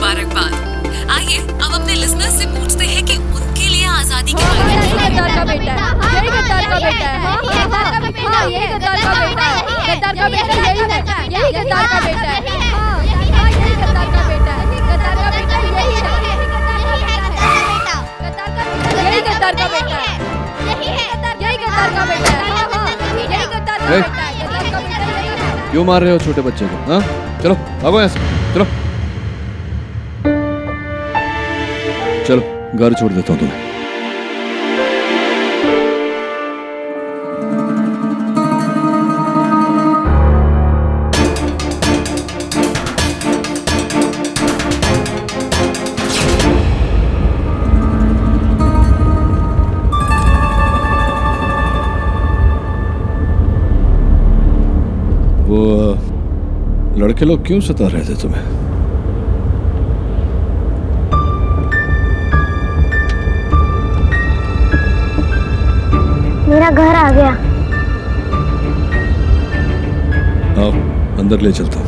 मुबारकबाद। आइए अब अपने लिसनर्स से पूछते हैं कि उनके लिए आजादी के बारे में यही गद्दार का बेटा है, यही गद्दार का बेटा है, यही गद्दार का बेटा है, यही गद्दार का बेटा है, गद्दार का बेटा यही है, यही गद्दार का बेटा है, यही गद्दार का बेटा है, गद्दार का बेटा यही है, यही गद्दार का बेटा है, यही गद्दार का बेटा है, यही गद्दार का बेटा है, गद्दार का बेटा यही है। क्यों मार रहे हो छोटे बच्चे को? हाँ, चलो भागो यहाँ से, चलो चलो घर छोड़ देता हूँ तुम्हें। वो लड़के लोग क्यों सता रहे थे तुम्हें? मेरा घर आ गया। आओ अंदर ले चलता हूँ।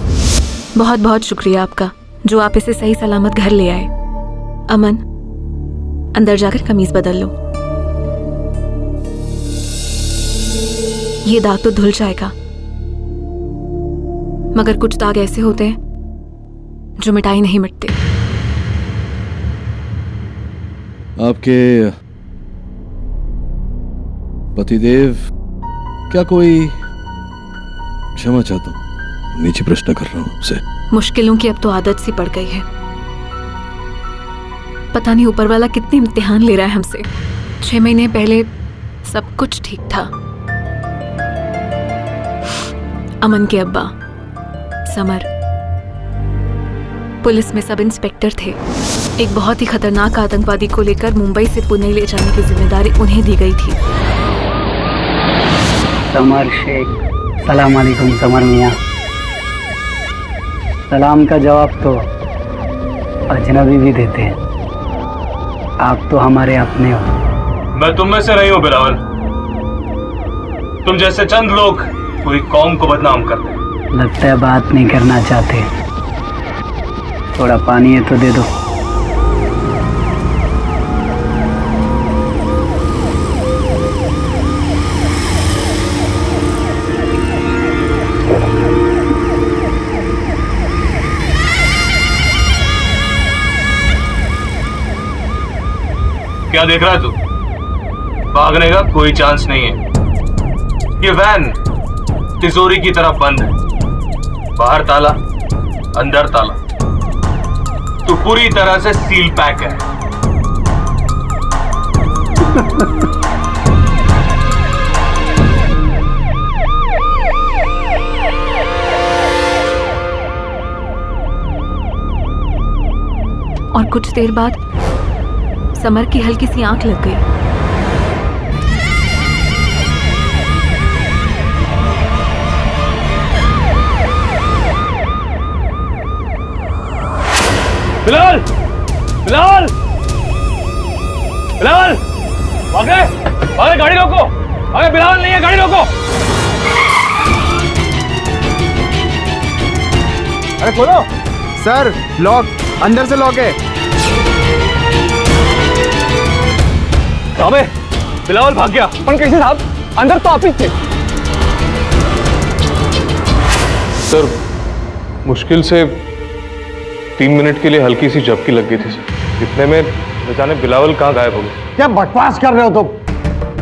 बहुत बहुत शुक्रिया आपका जो आप इसे सही सलामत घर ले आए। अमन, अंदर जाकर कमीज बदल लो। ये दाग तो धुल जाएगा, मगर कुछ दाग ऐसे होते हैं जो मिटाई नहीं मिटते। आपके पतिदेव क्या कोई क्षमा चाहता हूँ, नीचे प्रश्न कर रहा हूँ आपसे। मुश्किलों की अब तो आदत सी पड़ गई है। पता नहीं ऊपर वाला कितने इम्तिहान ले रहा है हमसे। 6 महीने पहले सब कुछ ठीक था। अमन के अब्बा समर पुलिस में सब इंस्पेक्टर थे। एक बहुत ही खतरनाक आतंकवादी को लेकर मुंबई से पुणे ले जाने की जिम्मेदारी उन्हें दी गई थी। समर शेख, सलाम अलैकुम समर मियाँ। सलाम का जवाब तो अजनबी भी देते हैं। आप तो हमारे अपने हो। मैं तुम में से नहीं हूं बिलावल। तुम जैसे चंद लोग पूरी कौम को बदनाम करते हैं। लगता है बात नहीं करना चाहते। थोड़ा पानी है तो दे दो। क्या देख रहा है तू? भागने का कोई चांस नहीं है। ये वैन तिजोरी की तरफ बंद है। बाहर ताला, अंदर ताला। तू पूरी तरह से सील पैक है। और कुछ देर बाद समर की हल्की सी आंख लग गई। बिलाल! बिलाल! बिलाल! भागे! भागे, गाड़ी रोको! भागे, बिलाल नहीं है, गाड़ी रोको! अरे खोलो! सर लॉक, अंदर से लॉक है। अबे बिलावल भाग गया। पर कैसे साहब, अंदर तो आप ही थे। सर मुश्किल से 3 मिनट के लिए हल्की सी झपकी लग गई थी सर। इतने में न जाने बिलावल कहाँ गायब हो गए। क्या बकवास कर रहे हो तुम?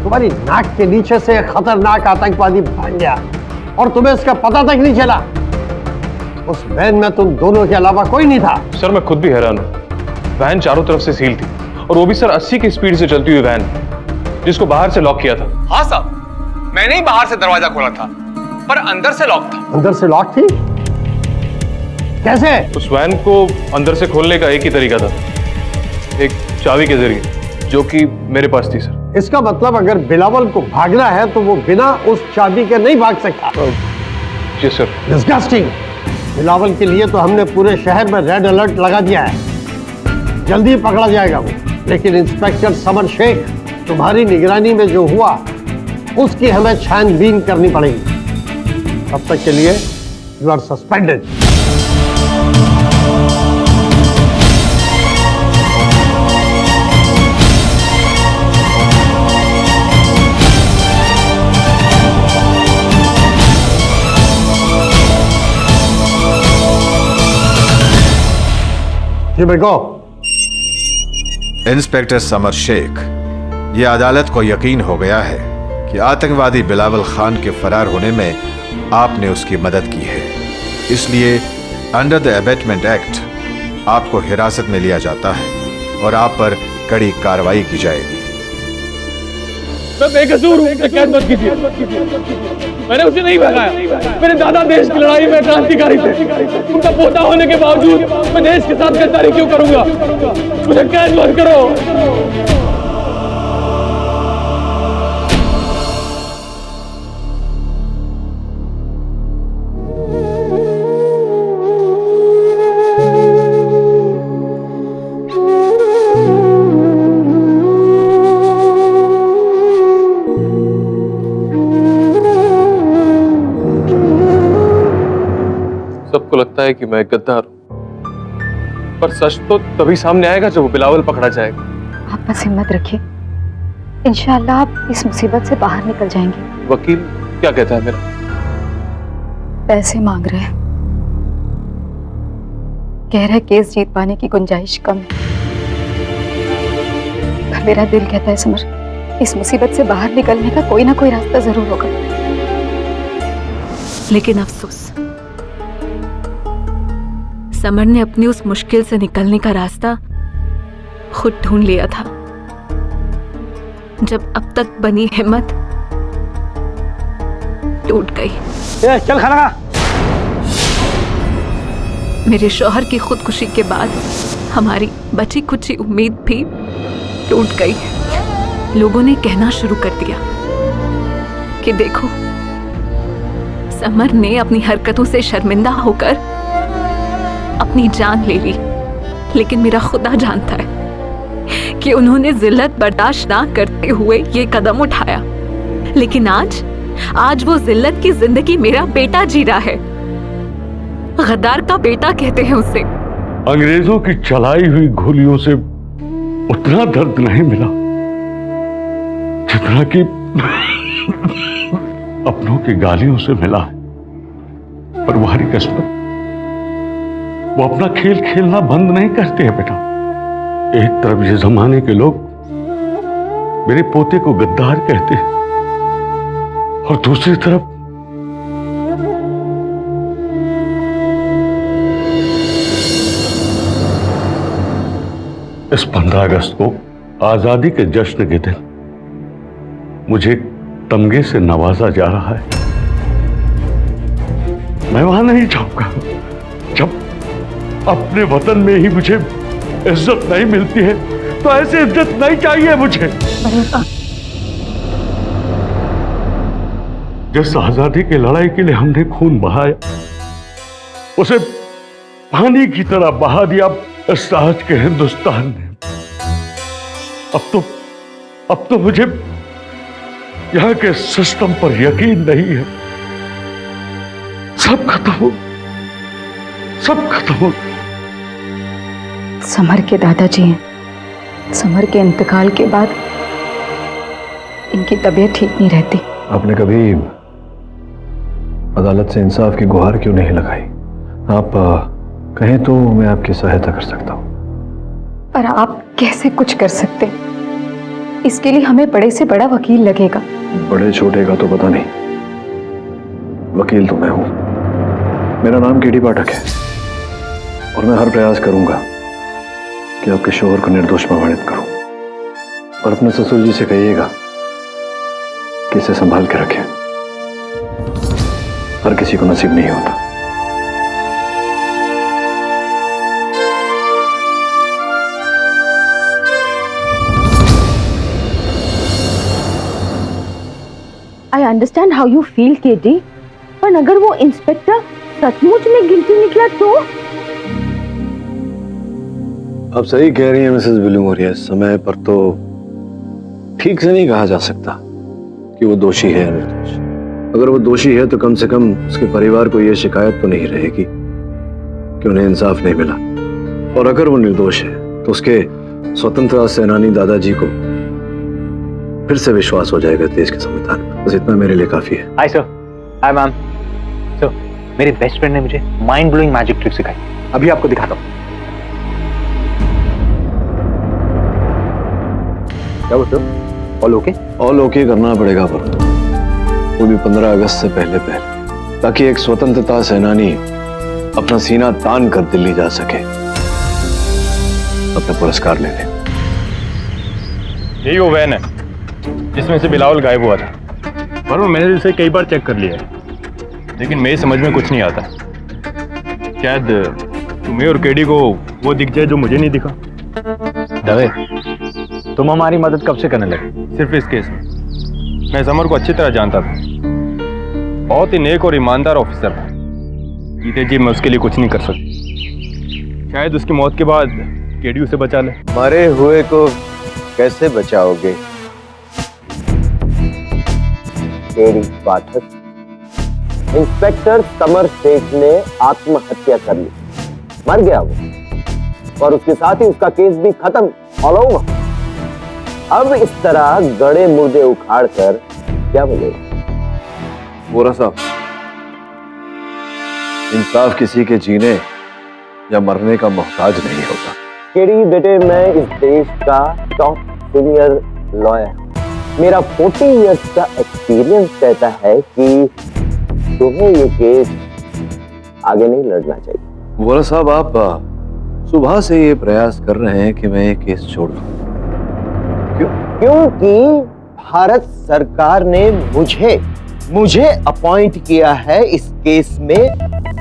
तुम्हारी नाक के नीचे से खतरनाक आतंकवादी भाग गया और तुम्हें इसका पता तक नहीं चला। उस वैन में तुम दोनों के अलावा कोई नहीं था। सर मैं खुद भी हैरान हूँ। वैन चारों तरफ से सील थी और वो भी सर 80 की स्पीड से चलती हुई वैन, जिसको बाहर से लॉक किया था। हाँ साहब, मैंने ही बाहर से दरवाजा खोला था, पर अंदर से लॉक था। अंदर से लॉक थी? कैसे? उस वैन को अंदर से खोलने का एक ही तरीका था, एक चाबी के जरिए, जो कि मेरे पास थी सर। इसका मतलब अगर बिलावल को भागना है तो वो बिना उस चाबी के नहीं भाग सकता। जी सर। डिस्गस्टिंग। बिलावल के लिए तो हमने पूरे शहर में रेड अलर्ट लगा दिया है। जल्दी पकड़ा जाएगा वो। लेकिन इंस्पेक्टर समर शेख, तुम्हारी निगरानी में जो हुआ उसकी हमें छानबीन करनी पड़ेगी। तब तक के लिए यू आर सस्पेंडेड। जी भाई को इंस्पेक्टर समर शेख, ये अदालत को यकीन हो गया है कि आतंकवादी बिलावल खान के फरार होने में आपने उसकी मदद की है, इसलिए अंडर द अबेटमेंट एक्ट आपको हिरासत में लिया जाता है और आप पर कड़ी कार्रवाई की जाएगी। मैं बेकसूर हूँ, कैद मत कीजिए। मैंने उसे नहीं भगाया। मेरे दादा देश की लड़ाई में क्रांतिकारी थे। उनका पोता होने के बावजूद मैं देश के साथ गद्दारी क्यों करूंगा? मुझे कैद मत करो। सबको लगता है कि मैं गद्दार हूं, पर सच तो तभी सामने आएगा जब वो बिलावल पकड़ा जाएगा। आप बस हिम्मत रखिए, इंशाअल्लाह आप इस मुसीबत से बाहर निकल जाएंगे। वकील क्या कहता है मेरा? पैसे मांग रहे हैं, कह रहे केस जीत पाने की गुंजाइश कम है। पर मेरा दिल कहता है समर, इस मुसीबत से बाहर निकलने का कोई ना कोई रास्ता जरूर होगा। लेकिन अफसोस, समर ने अपनी उस मुश्किल से निकलने का रास्ता खुद ढूंढ लिया था। जब अब तक बनी हिम्मत टूट गई। चल खाना। मेरे शौहर की खुदकुशी के बाद हमारी बची कुची उम्मीद भी टूट गई। लोगों ने कहना शुरू कर दिया कि देखो, समर ने अपनी हरकतों से शर्मिंदा होकर अपनी जान ले ली, लेकिन मेरा खुदा जानता है कि उन्होंने जिल्लत बर्दाश्त ना करते हुए ये कदम उठाया। लेकिन आज वो जिल्लत की जिंदगी मेरा बेटा जी रहा है। गद्दार का बेटा कहते हैं उसे। अंग्रेजों की चलाई हुई गोलियों से उतना दर्द नहीं मिला जितना कि अपनों की गालियों से मिला है। पर तुम्हारी किस्मत, वो अपना खेल खेलना बंद नहीं करते हैं बेटा। एक तरफ ये जमाने के लोग मेरे पोते को गद्दार कहते हैं और दूसरी तरफ इस 15 अगस्त को आजादी के जश्न के दिन मुझे तमगे से नवाजा जा रहा है। मैं वहां नहीं जाऊंगा जब अपने वतन में ही मुझे इज्जत नहीं मिलती है। तो ऐसी इज्जत नहीं चाहिए मुझे। जिस आजादी की लड़ाई के लिए हमने खून बहाया, उसे पानी की तरह बहा दिया इस आज के हिंदुस्तान ने। अब तो मुझे यहां के सिस्टम पर यकीन नहीं है। सब खत्म हो, सब खत्म हो। समर के दादाजी हैं। समर के इंतकाल के बाद इनकी तबीयत ठीक नहीं रहती। आपने कभी अदालत से इंसाफ की गुहार क्यों नहीं लगाई? आप कहें तो मैं आपकी सहायता कर सकता हूं। पर आप कैसे कुछ कर सकते? इसके लिए हमें बड़े से बड़ा वकील लगेगा। बड़े छोटे का तो पता नहीं, वकील तो मैं हूं। मेरा नाम केडी पाठक है और मैं हर प्रयास करूंगा कि आपके शोहर को निर्दोष प्रमाणित करूं। और अपने ससुर जी से कहिएगा कि इसे संभाल के रखें। हर किसी को नसीब नहीं होता। I understand how you feel, KD, पर अगर वो इंस्पेक्टर सचमुच में गिल्टी निकला तो? आप सही कह रही हैं मिसेस विलियमोरिया। समय पर तो ठीक से नहीं कहा जा सकता कि वो दोषी है या निर्दोष। अगर वो दोषी है तो कम से कम उसके परिवार को यह शिकायत तो नहीं रहेगी कि उन्हें इंसाफ नहीं मिला। और अगर वो निर्दोष है तो उसके स्वतंत्रता सेनानी दादाजी को फिर से विश्वास हो जाएगा देश के संविधान पर। बस इतना मेरे लिए काफी है। Hi sir. Hi ma'am. Sir, मेरे बेस्ट फ्रेंड ने मुझे माइंड ब्लोइंग मैजिक ट्रिक सिखाई। अभी आपको दिखाता हूँ। क्या बोलते हो? ऑल ओके करना पड़ेगा पर वो भी 15 अगस्त से पहले, ताकि एक स्वतंत्रता सेनानी अपना सीना तान कर दिल्ली जा सके, अपना पुरस्कार ले ले। यही वो वैन है जिसमें से बिलावल गायब हुआ था। वरुण, मैंने इसे कई बार चेक कर लिया है, लेकिन मेरी समझ में कुछ नहीं आता। शायद तुम्हें और केडी को वो दिख जाए जो मुझे नहीं दिखा। दवे, तुम हमारी मदद कब से करने लगे? सिर्फ इस केस में। मैं समर को अच्छी तरह जानता था, बहुत ही नेक और ईमानदार ऑफिसर था। जीते जी मैं उसके लिए कुछ नहीं कर सकता। शायद उसकी मौत के बाद केडी उसे बचा ले। मरे हुए को कैसे बचाओगे? केडी पाठक, इंस्पेक्टर समर शेख ने आत्महत्या कर ली, मर गया वो, और उसके साथ ही उसका केस भी खत्म, ऑल ओवर। अब इस तरह गड़े मुर्दे उखाड़ कर क्या बोलेगा? वोरा साहब, इंसाफ किसी के जीने या मरने का मोहताज नहीं होता। केडी बेटे, मैं इस देश का टॉप सीनियर लॉयर, मेरा 40 इयर्स का एक्सपीरियंस कहता है कि तुम्हें ये केस आगे नहीं लड़ना चाहिए। वोरा साहब, आप सुबह से ये प्रयास कर रहे हैं कि मैं ये केस छोड़ दूं। क्यों? क्योंकि भारत सरकार ने मुझे अपॉइंट किया है इस केस में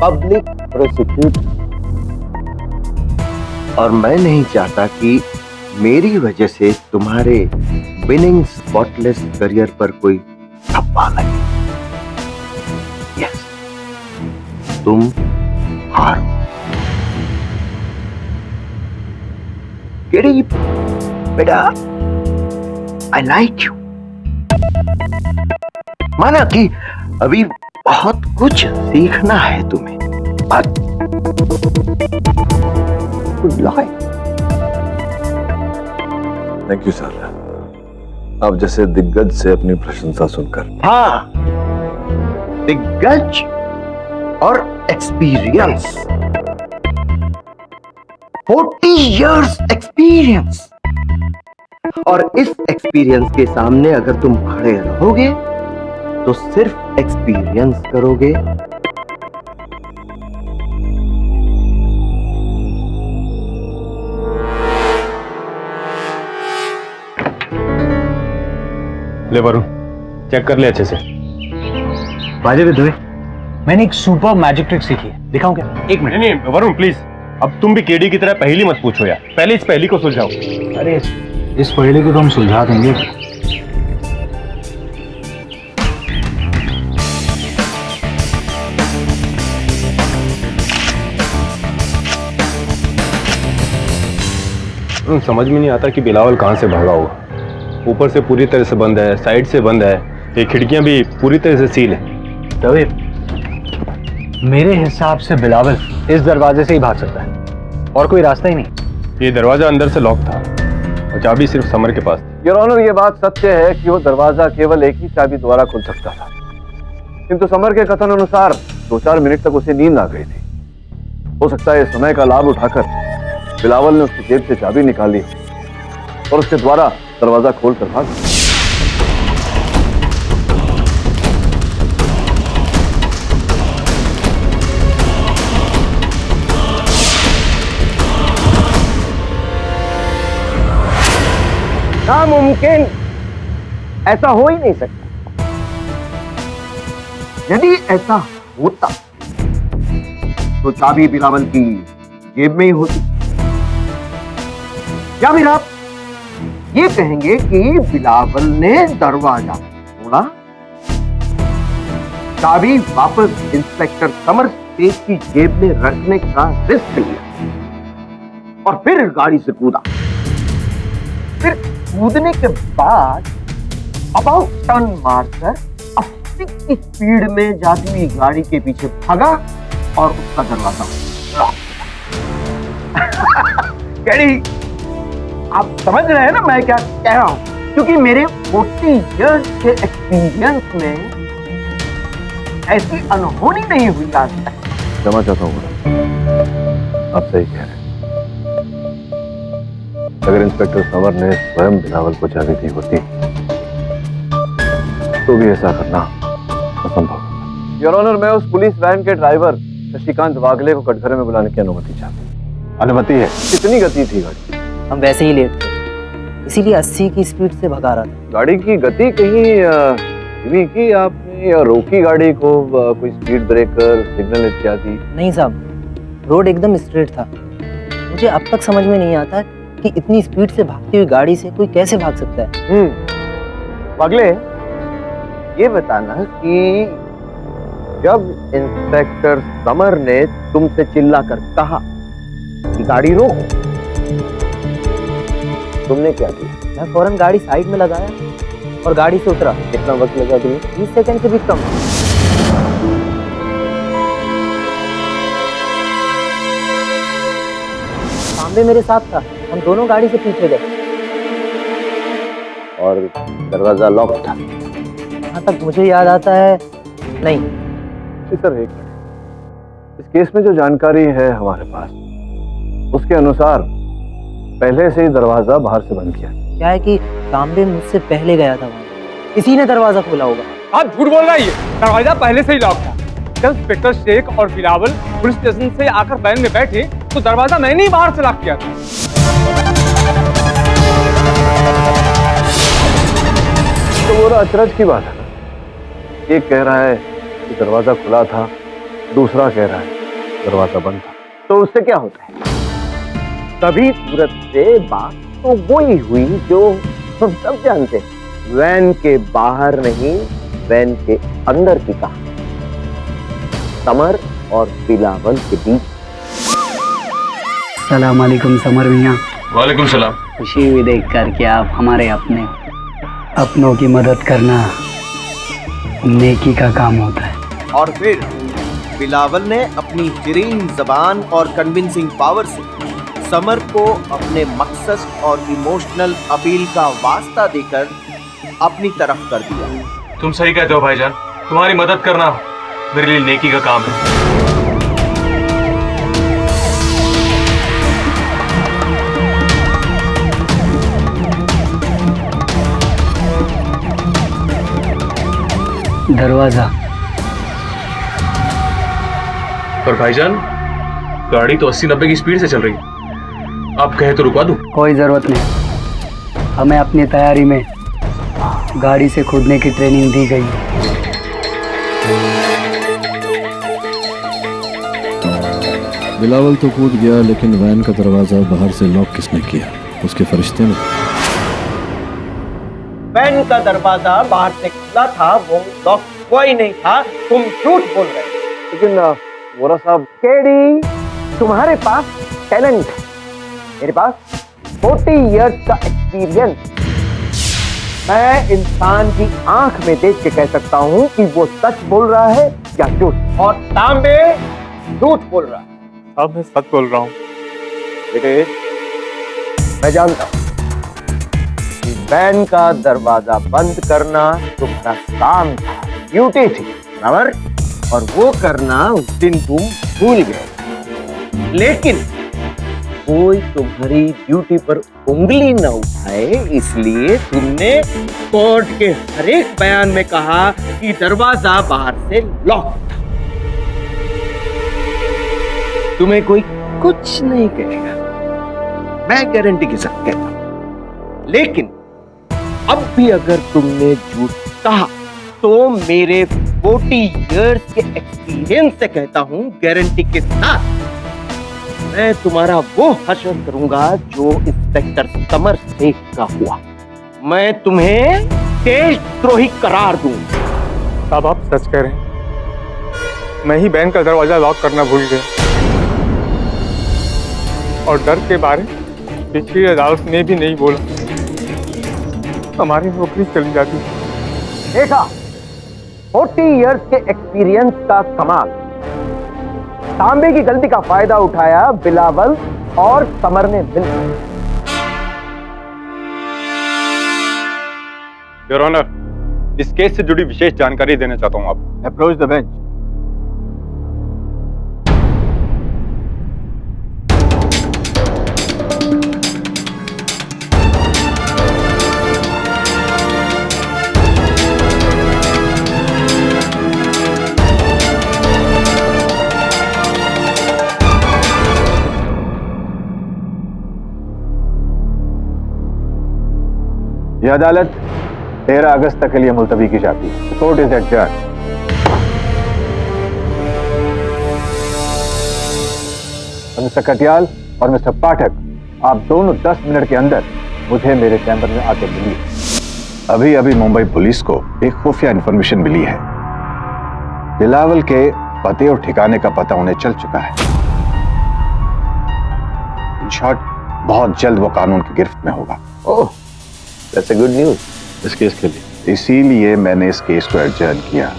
पब्लिक प्रोसिक्यूटर, और मैं नहीं चाहता कि मेरी वजह से तुम्हारे विनिंग स्पॉटलेस करियर पर कोई ठप्पा लगे। यस, तुम हारो। केडी बेटा, आई लाइक यू। माना कि अभी बहुत कुछ सीखना है तुम्हें, बट थैंक यू सर, आप जैसे दिग्गज से अपनी प्रशंसा सुनकर। हाँ, दिग्गज और एक्सपीरियंस, 40 इयर्स एक्सपीरियंस, और इस एक्सपीरियंस के सामने अगर तुम खड़े रहोगे तो सिर्फ एक्सपीरियंस करोगे। ले वरुण, चेक कर ले अच्छे से। बाजे विधवे, मैंने एक सुपर मैजिक ट्रिक सीखी है, दिखाऊं क्या? एक मिनट। नहीं वरुण प्लीज, अब तुम भी केडी की तरह पहेली मत पूछो यार, पहले इस पहेली को सुलझाओ। अरे इस पहेली को तो हम सुलझा देंगे। समझ में नहीं आता कि बिलावल कहां से भागा होगा। ऊपर से पूरी तरह से बंद है, साइड से बंद है, ये खिड़कियां भी पूरी तरह से सील है। दवे, मेरे हिसाब से बिलावल इस दरवाजे से ही भाग सकता है, और कोई रास्ता ही नहीं। ये दरवाजा अंदर से लॉक था और चाबी सिर्फ समर के पास थी। योर ऑनर, ये बात सत्य है कि वो दरवाजा केवल एक ही चाबी द्वारा खुल सकता था, किंतु समर के कथन अनुसार 2-4 मिनट तक उसे नींद आ गई थी। हो सकता है समय का लाभ उठाकर बिलावल ने उसकी जेब से चाबी निकाली और उसके द्वारा दरवाजा खोलकर भाग। नामुमकिन, ऐसा हो ही नहीं सकता। यदि ऐसा होता तो चाबी बिलावल की जेब में ही होती। या फिर आप ये कहेंगे कि बिलावल ने दरवाजा तोड़ा, चाबी वापस इंस्पेक्टर समर शेख की जेब में रखने का रिस्क लिया और फिर गाड़ी से कूदा। फिर कूदने के बाद अबाउट टर्न मारकर 80 की स्पीड में जाती हुई गाड़ी के पीछे भागा और उसका दरवाजा लॉक। केडी, आप समझ रहे हैं ना मैं क्या कह रहा हूं? क्योंकि मेरे 40 इयर्स के एक्सपीरियंस में ऐसी अनहोनी नहीं हुई आज तक। क्षमा चाहता हूँ, आप सही कह रहे हैं। अगर इंस्पेक्टर समर ने स्वयं बिलावल को चाबी दी होती तो भी ऐसा करना असंभव। योर ऑनर, मैं उस पुलिस वैन के ड्राइवर शशिकांत वागले को कटघरे में बुलाने की अनुमति चाहता हूँ। अनुमति है। कितनी गति थी गाड़ी? हम वैसे ही लेट थे, इसीलिए 80 की स्पीड से भगा रहा था। गाड़ी की गति कहीं धीमी की आपने या रोकी गाड़ी को? कोई स्पीड ब्रेकर, सिग्नल इत्यादि? नहीं साहब, रोड एकदम स्ट्रेट था। मुझे अब तक समझ में नहीं आता कि इतनी स्पीड से भागती हुई गाड़ी से कोई कैसे भाग सकता है। वागले, ये बताना कि जब इंस्पेक्टर समर ने तुमसे चिल्लाकर कहा कि गाड़ी रोको, तुमने क्या किया? मैं फौरन गाड़ी साइड में लगाया और गाड़ी से उतरा। कितना वक्त लगा तुम्हें? 20 सेकंड से भी कम। तांबे मेरे साथ था, हम दोनों गाड़ी से पीछे गए। और दरवाजा लॉक था? जहाँ तक मुझे याद आता है नहीं। सर, एक इस केस में जो जानकारी है हमारे पास, उसके अनुसार पहले से ही दरवाजा बाहर से बंद किया। क्या है कि तांबे मुझसे पहले गया था वहाँ, इसी ने दरवाजा खोला होगा। आप झूठ बोल रहा है, दरवाजा पहले से ही लॉक था। जब इंस्पेक्टर शेख और बिलावल पुलिस स्टेशन से आकर वैन में बैठे तो दरवाजा मैंने ही बाहर से लॉक किया था। तो वो अचरज की बात है ना, एक कह रहा है कि दरवाजा खुला था, दूसरा कह रहा है दरवाजा बंद था। तो उससे क्या होता है? तभी सूरत से बात तो वही हुई जो हम सब जानते हैं, वैन के बाहर नहीं, वैन के अंदर की कहानी, समर और बिलावल के बीच। सलाम अलैकुम समर मियां। वालेकुम सलाम। खुशी हुई देख कर कि आप हमारे अपनों की मदद करना नेकी का काम होता है। और फिर बिलावल ने अपनी शीरीन जबान और कन्विंसिंग पावर से समर को अपने मकसद और इमोशनल अपील का वास्ता देकर अपनी तरफ कर दिया। तुम सही कहते हो भाईजान, तुम्हारी मदद करना मेरे लिए नेकी का काम है। दरवाजा। पर भाईजान, गाड़ी तो 80-90 की स्पीड से चल रही है, आप कहे तो रुकवा दूं? कोई जरूरत नहीं, हमें अपनी तैयारी में गाड़ी से कूदने की ट्रेनिंग दी गई है। बिलावल तो कूद गया, लेकिन वैन का दरवाजा बाहर से लॉक किसने किया? उसके फरिश्ते ने। वैन का दरवाजा बाहर से खुला था, वो लॉक कोई नहीं था। तुम झूठ बोल रहे हो। लेकिन वोरा साहब, केडी, तुम्हारे पास टैलेंट है, मेरे पास 40 इयर्स का एक्सपीरियंस। मैं इंसान की आंख में देख के कह सकता हूं कि वो सच बोल रहा है या झूठ। और तांबे झूठ बोल रहा है। अब मैं सच बोल रहा हूँ। बेटे, मैं जानता हूं कि वैन का दरवाजा बंद करना तुम्हारा काम था, ड्यूटी थी, बराबर? और वो करना उस दिन तुम भूल गए। लेकिन कोई तुम्हारी ड्यूटी पर उंगली न उठाए, इसलिए तुमने कोर्ट के हर एक बयान में कहा कि दरवाजा बाहर से लॉक था। तुम्हें कोई कुछ नहीं कहेगा, मैं गारंटी के साथ कहता हूं। लेकिन अब भी अगर तुमने झूठ कहा तो मेरे 40 इयर्स के एक्सपीरियंस से कहता हूं, गारंटी के साथ, मैं तुम्हारा वो हश्र करूंगा जो इंस्पेक्टर समर शेख का हुआ। मैं तुम्हें देशद्रोही करार दूंगा। साहब, आप सच कह रहे हैं? मैं ही बैंक का दरवाजा लॉक करना भूल गया और डर के बारे पिछली अदालत ने भी नहीं बोला, हमारी नौकरी चली जाती। देखा, 40 इयर्स के एक्सपीरियंस का कमाल। तांबे की गलती का फायदा उठाया बिलावल और समर ने मिलकर। योर ऑनर, इस केस से जुड़ी विशेष जानकारी देना चाहता हूं आप। Approach the bench. यह अदालत 13 अगस्त तक के लिए मुलतवी की जाती है। Court is adjourn. Mister Katiyal और मिस्टर पाठक, आप दोनों 10 मिनट के अंदर मुझे मेरे चैम्बर में आके मिलिए। अभी अभी मुंबई पुलिस को एक खुफिया इंफॉर्मेशन मिली है। बिलावल के पते और ठिकाने का पता उन्हें चल चुका है। इन शॉर्ट, बहुत जल्द वो कानून की गिरफ्त में होगा। ओह, दैट्स अ गुड न्यूज़ इस केस के लिए। इसीलिए मैंने इस केस को एडजर्न किया।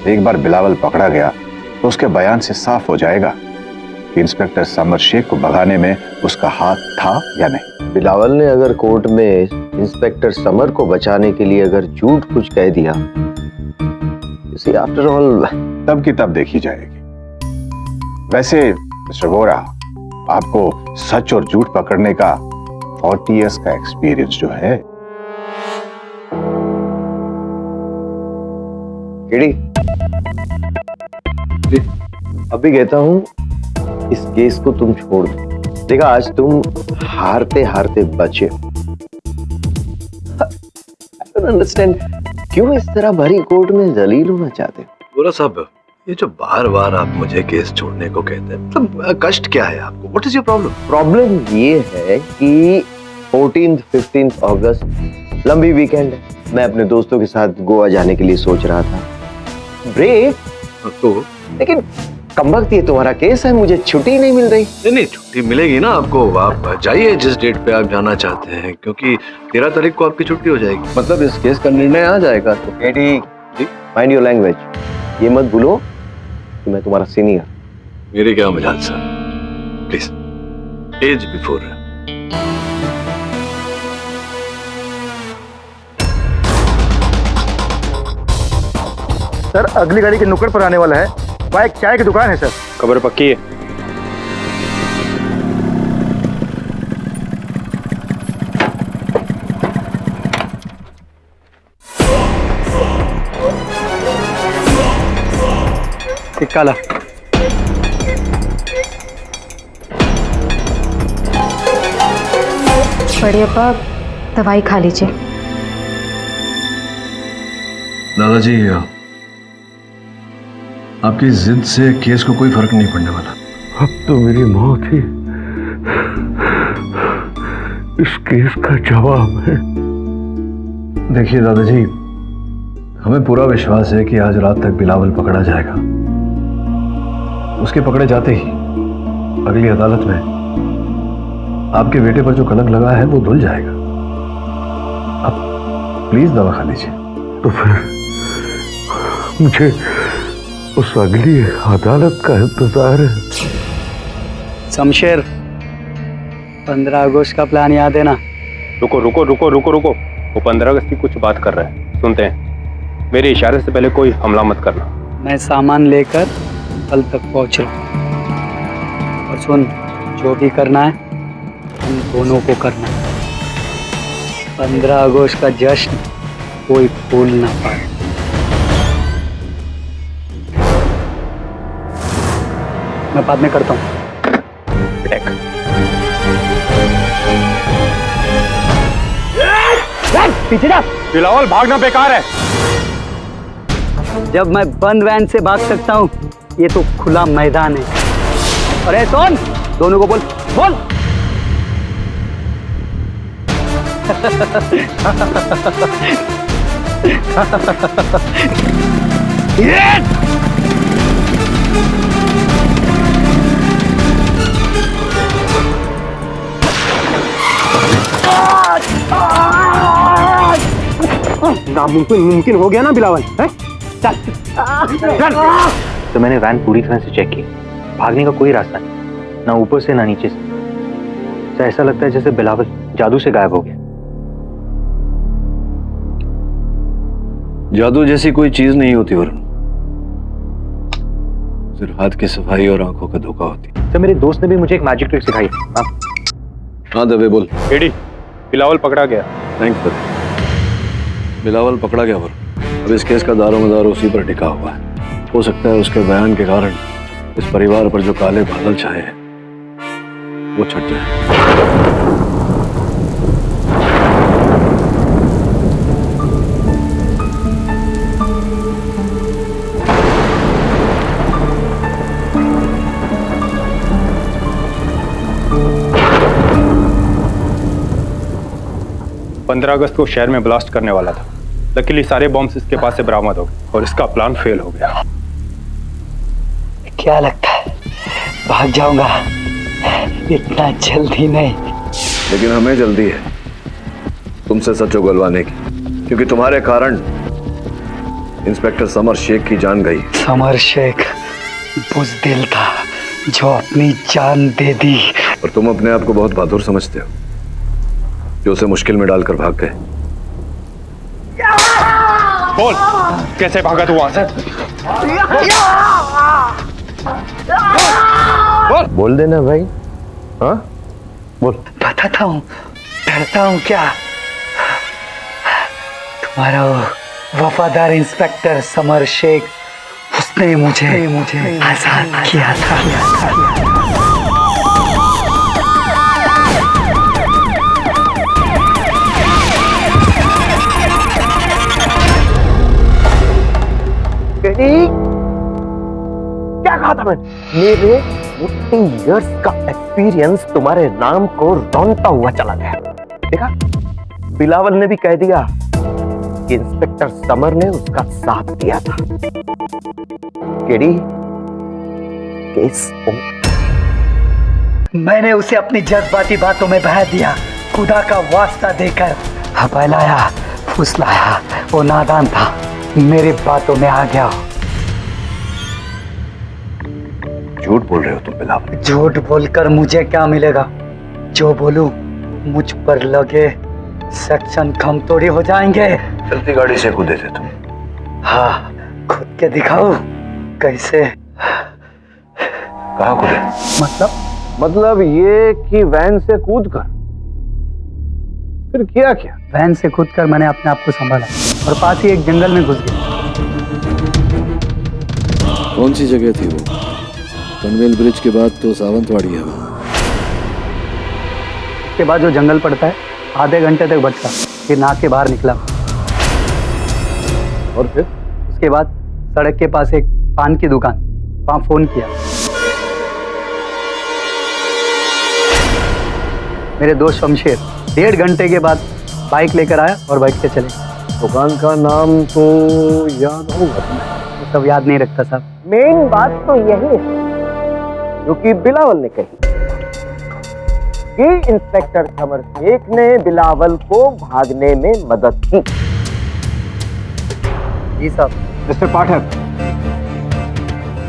एक बार बिलावल पकड़ा गया तो उसके बयान से साफ हो जाएगा कि इंस्पेक्टर समर शेख को भगाने में उसका हाथ था या नहीं। बिलावल ने अगर कोर्ट में इंस्पेक्टर समर को बचाने के लिए अगर झूठ कुछ कह दिया, इसे आफ्टर ऑल तब की तब देखी जाएगी। वैसे मिस्टर वोरा, आपको सच और झूठ पकड़ने का 40 इयर्स का एक्सपीरियंस जो है। केडी, अभी कहता हूं, इस केस को तुम छोड़ दो। देखा, आज तुम हारते हारते बचे। I don't understand, क्यों इस तरह भरी कोर्ट में जलील होना चाहते हो? बोरा साहब, ये जो बार बार आप मुझे केस छोड़ने को कहते हैं, मतलब कष्ट क्या है आपको? What is your problem? Problem ये है कि 14th 15th अगस्त लंबी वीकेंड है। मैं अपने दोस्तों के साथ गोवा जाने के लिए सोच रहा था। ब्रेक तो, लेकिन कमबख्त ये तुम्हारा केस है, मुझे छुट्टी नहीं मिल रही। नहीं, छुट्टी मिलेगी ना आपको। आप जाइए जिस डेट पे आप जाना चाहते हैं, क्योंकि 13 तारीख को आपकी छुट्टी हो जाएगी। मतलब इस केस का निर्णय आ जाएगा। तो केडी, माइंड योर लैंग्वेज। ये मत भूलो कि मैं तुम्हारा सीनियर। मेरी क्या मजाल sir, please, age before. Sir, अगली गाड़ी के नुक्कड़ पर आने वाला है। वहाँ एक चाय की दुकान है सर। खबर पक्की है? एक काला। बड़े अब्बा, दवाई खा लीजिए। दादाजी, आपकी जिद से केस को कोई फर्क नहीं पड़ने वाला। अब तो मेरी मौत ही इस केस का जवाब है। देखिए दादाजी, हमें पूरा विश्वास है कि आज रात तक बिलावल पकड़ा जाएगा। उसके पकड़े जाते ही अगली अदालत में आपके बेटे पर जो कलंक लगा है वो धुल जाएगा। आप प्लीज दवा खा लीजिए। तो फिर मुझे उस अगली अदालत का इंतजार है। शमशेर, 15 अगस्त का प्लान याद है ना? रुको रुको रुको रुको रुको, वो 15 अगस्त की कुछ बात कर रहा है, सुनते हैं। मेरे इशारे से पहले कोई हमला मत करना। मैं सामान लेकर कल तक पहुंच रहा हूँ। और सुन, जो भी करना है हम दोनों को करना है। 15 अगस्त का जश्न कोई भूल ना पाए। मैं बाद में करता हूँ। पीछे जा। बिलावल, भागना बेकार है। जब मैं बंद वैन से भाग सकता हूँ, ये तो खुला मैदान है। अरे सोन, दोनों को बोल बोल। नामुमकिन मुमकिन हो गया ना बिलावल, है? चल चल। तो मैंने वैन पूरी तरह से चेक की, भागने का कोई रास्ता नहीं, ना ऊपर से ना नीचे से। तो ऐसा लगता है जैसे बिलावल जादू से गायब हो गया। जादू जैसी कोई चीज नहीं होती वरुण, सिर्फ हाथ की सफाई और आंखों का धोखा होती। तो मेरे दोस्त ने भी मुझे एक मैजिक ट्रिक सिखाई। हाँ दबे बोल। एडी, बिलावल पकड़ा गया। थैंक्स दबे। बिलावल पकड़ा गया वरुण। अब इस केस का दारोमदार उसी पर टिका हुआ है। हो सकता है उसके बयान के कारण इस परिवार पर जो काले बादल छाए हैं वो छट जाए। 15 अगस्त को शहर में ब्लास्ट करने वाला था। लकीली सारे बॉम्ब्स इसके पास से बरामद हो गए और इसका प्लान फेल हो गया। क्या लगता है भाग जाऊंगा? इतना जल्दी नहीं। लेकिन हमें जल्दी है तुमसे सच उगलवाने की, क्योंकि तुम्हारे कारण इंस्पेक्टर समर शेख की जान गई। समर शेख बुज़दिल था जो अपनी जान दे दी। और तुम अपने आप को बहुत बहादुर समझते हो जो उसे मुश्किल में डालकर भाग गए। बोल, कैसे भागा तू वहां से? बोल देना भाई। हाँ बोल। बताता हूँ, डरता हूँ क्या? तुम्हारा वफादार इंस्पेक्टर समर शेख, उसने मुझे आजाद किया था। क्या कहा था मैंने? मेरे 40 इयर्स का एक्सपीरियंस तुम्हारे नाम को रौंदता हुआ चला गया। देखा, बिलावल ने भी कह दिया कि इंस्पेक्टर समर ने उसका साथ दिया था। केडी, केस मैंने उसे अपनी जज्बाती बातों में बहा दिया, खुदा का वास्ता देकर बहलाया, फुसलाया। वो नादान था, मेरी बातों में आ गया। झूठ बोल रहे हो तुम बिलावल। झूठ बोलकर मुझे क्या मिलेगा? जो बोलूं मुझ पर लगे सेक्शन कम थोड़ी हो जाएंगे। चलती गाड़ी से कूदे थे तुम। हाँ, खुद के दिखाओ कैसे। कहाँ कूदे? मतलब ये कि वैन से कूद कर। फिर किया क्या? वैन से कूदकर मैंने अपने आप को संभाला और पास ही एक जंगल में घुस गया। कौन सी जगह थी वो? पनवेल ब्रिज के बाद तो सावंतवाड़ी है। उसके बाद जो जंगल पड़ता है, आधे घंटे तक बचता, फिर नाक के बाहर निकला। और फिर उसके बाद सड़क के पास एक पान की दुकान, वहां फोन किया। मेरे दोस्त शमशेर 1.5 घंटे के बाद बाइक लेकर आया और बाइक से चले। दुकान का नाम तो याद होगा तुम्हें? वो सब याद नहीं रखता साहब। मेन बात तो यही है जो कि बिलावल ने कही कि इंस्पेक्टर समर शेख ने बिलावल को भागने में मदद की। जी साहब। मिस्टर पाठक,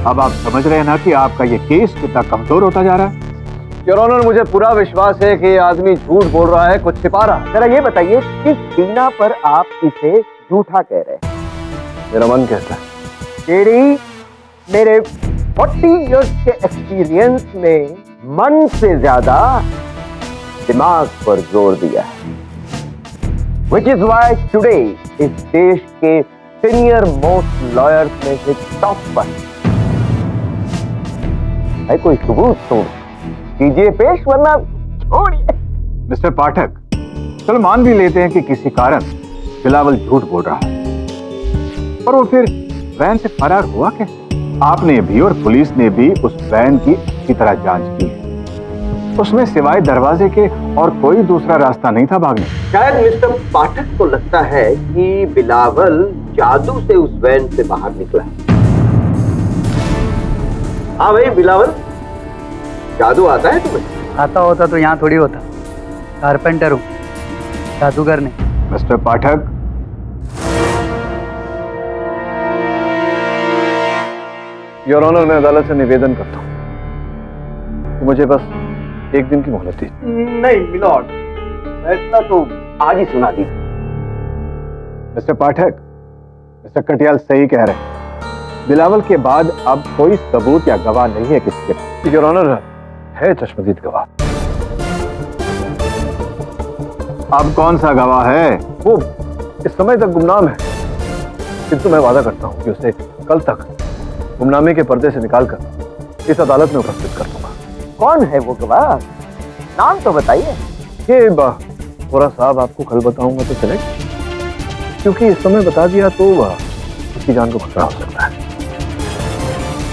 अब आप समझ रहे हैं ना कि आपका ये केस कितना कमजोर होता जा रहा है। योर ऑनर, मुझे पूरा विश्वास है कि ये आदमी झूठ बोल रहा है, कुछ छिपा रहा है। जरा ये बताइए किस बिना पर आप इसे झूठा कह रहे हैं? मेरा मन कहता है। तेरी मेरे 40 इयर्स के एक्सपीरियंस में मन से ज्यादा दिमाग पर जोर दिया है। Which is why today इस देश के सीनियर मोस्ट लॉयर्स में से टॉप पर है। कोई सबूत तो कीजिए पेश, वरना छोड़िए। मिस्टर पाठक, चलो मान भी लेते हैं कि किसी कारण बिलावल झूठ बोल रहा है, पर वो फिर वैन से फरार हुआ कैसे? आपने भी और पुलिस ने भी उस वैन की अच्छी तरह जांच की है। उसमें सिवाय दरवाजे के और कोई दूसरा रास्ता नहीं था भागने। शायद मिस्टर पाठक को लगता है कि बिलावल जादू से उस वैन से बाहर निकला। हाँ भाई बिलावल, जादू आता है तुम्हें? आता होता तो यहाँ थोड़ी होता। कारपेंटर हूँ, जादूगर नहीं। मिस्टर पाठक, योर ऑनर, मैं अदालत से निवेदन करता हूँ तो मुझे बस 1 दिन की मोहलत दीजिए। नहीं मिलॉर्ड, फैसला तो आज ही सुना दी। मिस्टर पाठक, मिस्टर कटियाल सही कह रहे हैं। बिलावल के बाद अब कोई सबूत या गवाह नहीं है किसी के पास। योर ऑनर, है चश्मदीद गवाह। अब कौन सा गवाह है? वो इस समय तक गुमनाम है, किंतु मैं वादा करता हूँ कि उसे कल तक गुमनामे के पर्दे से निकालकर इस अदालत में उपस्थित कर दूंगा। कौन है वो गवाह? नाम तो बताइए। ये थोड़ा साहब आपको कल बताऊंगा तो चलेगा, क्योंकि इस समय बता दिया तो उसकी जान को खतरा हो सकता है।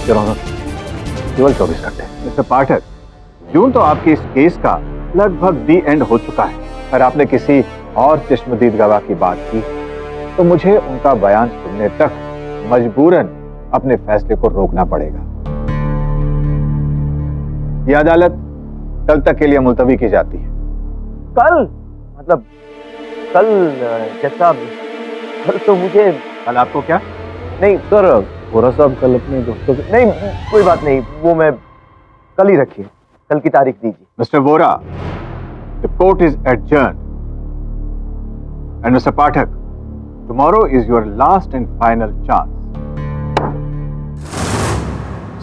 योर ऑनर, केवल 24 घंटे। मिस्टर पाठक, यूं तो आपके इस केस का लगभग दी एंड हो चुका है, पर आपने किसी और चश्मदीद गवाह की बात की तो मुझे उनका बयान सुनने तक मजबूरन अपने फैसले को रोकना पड़ेगा। यह अदालत कल तक के लिए मुलतवी की जाती है। कल मतलब कल जैसा कल तो मुझे कल आपको क्या? नहीं सर, वोरा साहब कल अपने दोस्तों के नहीं, कोई बात नहीं, वो मैं कल ही रखिए, कल की तारीख दीजिए। Mister Vora, the court is adjourned and mister Pathak, tomorrow is your last and final chance.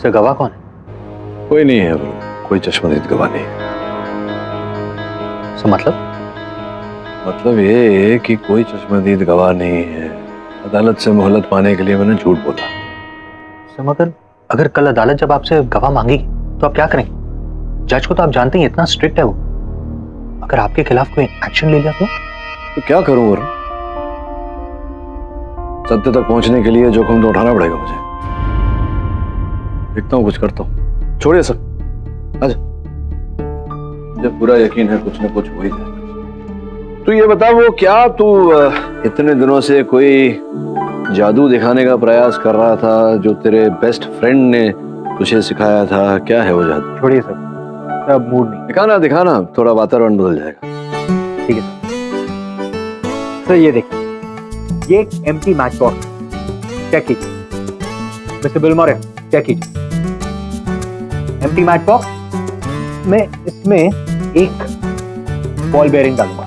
Sir गवाह कौन है? कोई नहीं है, कोई चश्मदीद गवाह नहीं है। सर मतलब ये है कि कोई चश्मदीद गवाह नहीं है। अदालत से मोहलत पाने के लिए मैंने झूठ बोला। सर मगर अगर कल अदालत जब आपसे गवाह मांगेगी तो आप क्या करेंगे? जज को तो आप जानते हैं इतना स्ट्रिक्ट है वो, अगर आपके खिलाफ कोई एक्शन ले लिया तो क्या करूं वरुण? सत्य तक पहुंचने के लिए जोखिम तो उठाना पड़ेगा मुझे। देखता हूं, कुछ करता हूं। छोड़िए सब, आजा। मुझे पूरा यकीन है कुछ न कुछ हो ही जाएगा। तू ये बता, वो क्या तू इतने दिनों से कोई जादू दिखाने का प्रयास कर रहा था जो तेरे बेस्ट फ्रेंड ने तुझे सिखाया था? क्या है वो जादू? छोड़िए सर, अब मूड नहीं। दिखाना, थोड़ा वातावरण बदल जाएगा। ठीक है सर। ये देखिए, ये एक एम्प्टी मैच बॉक्स, चेक कीजिए। मिस्टर बिलमोरे, चेक कीजिए। एम्प्टी मैच बॉक्स में इसमें एक बॉल बेयरिंग डालूंगा।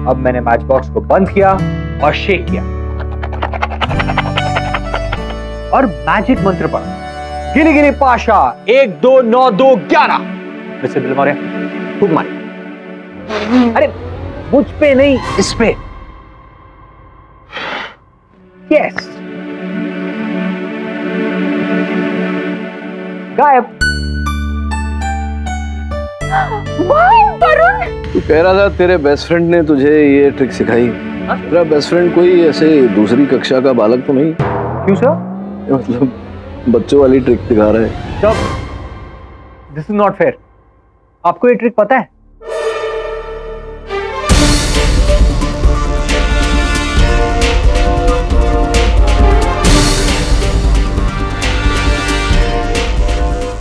अब मैंने मैच बॉक्स को बंद किया और शेक किया और मैजिक मंत्र पढ़ा, गिनी गिनी पाशा 1 2 9 2 11। मिस्टर बिलमोरे, खूब मारिए। अरे मुझ पे नहीं, इस पे। यस, गायब। वरुण, तू कह रहा था तेरे बेस्ट फ्रेंड ने तुझे ये ट्रिक सिखाई। तेरा बेस्ट फ्रेंड कोई ऐसे दूसरी कक्षा का बालक तो नहीं? क्यों सर? मतलब बच्चों वाली ट्रिक दिखा रहे हैं। Sir, this is not fair. आपको ये ट्रिक पता है?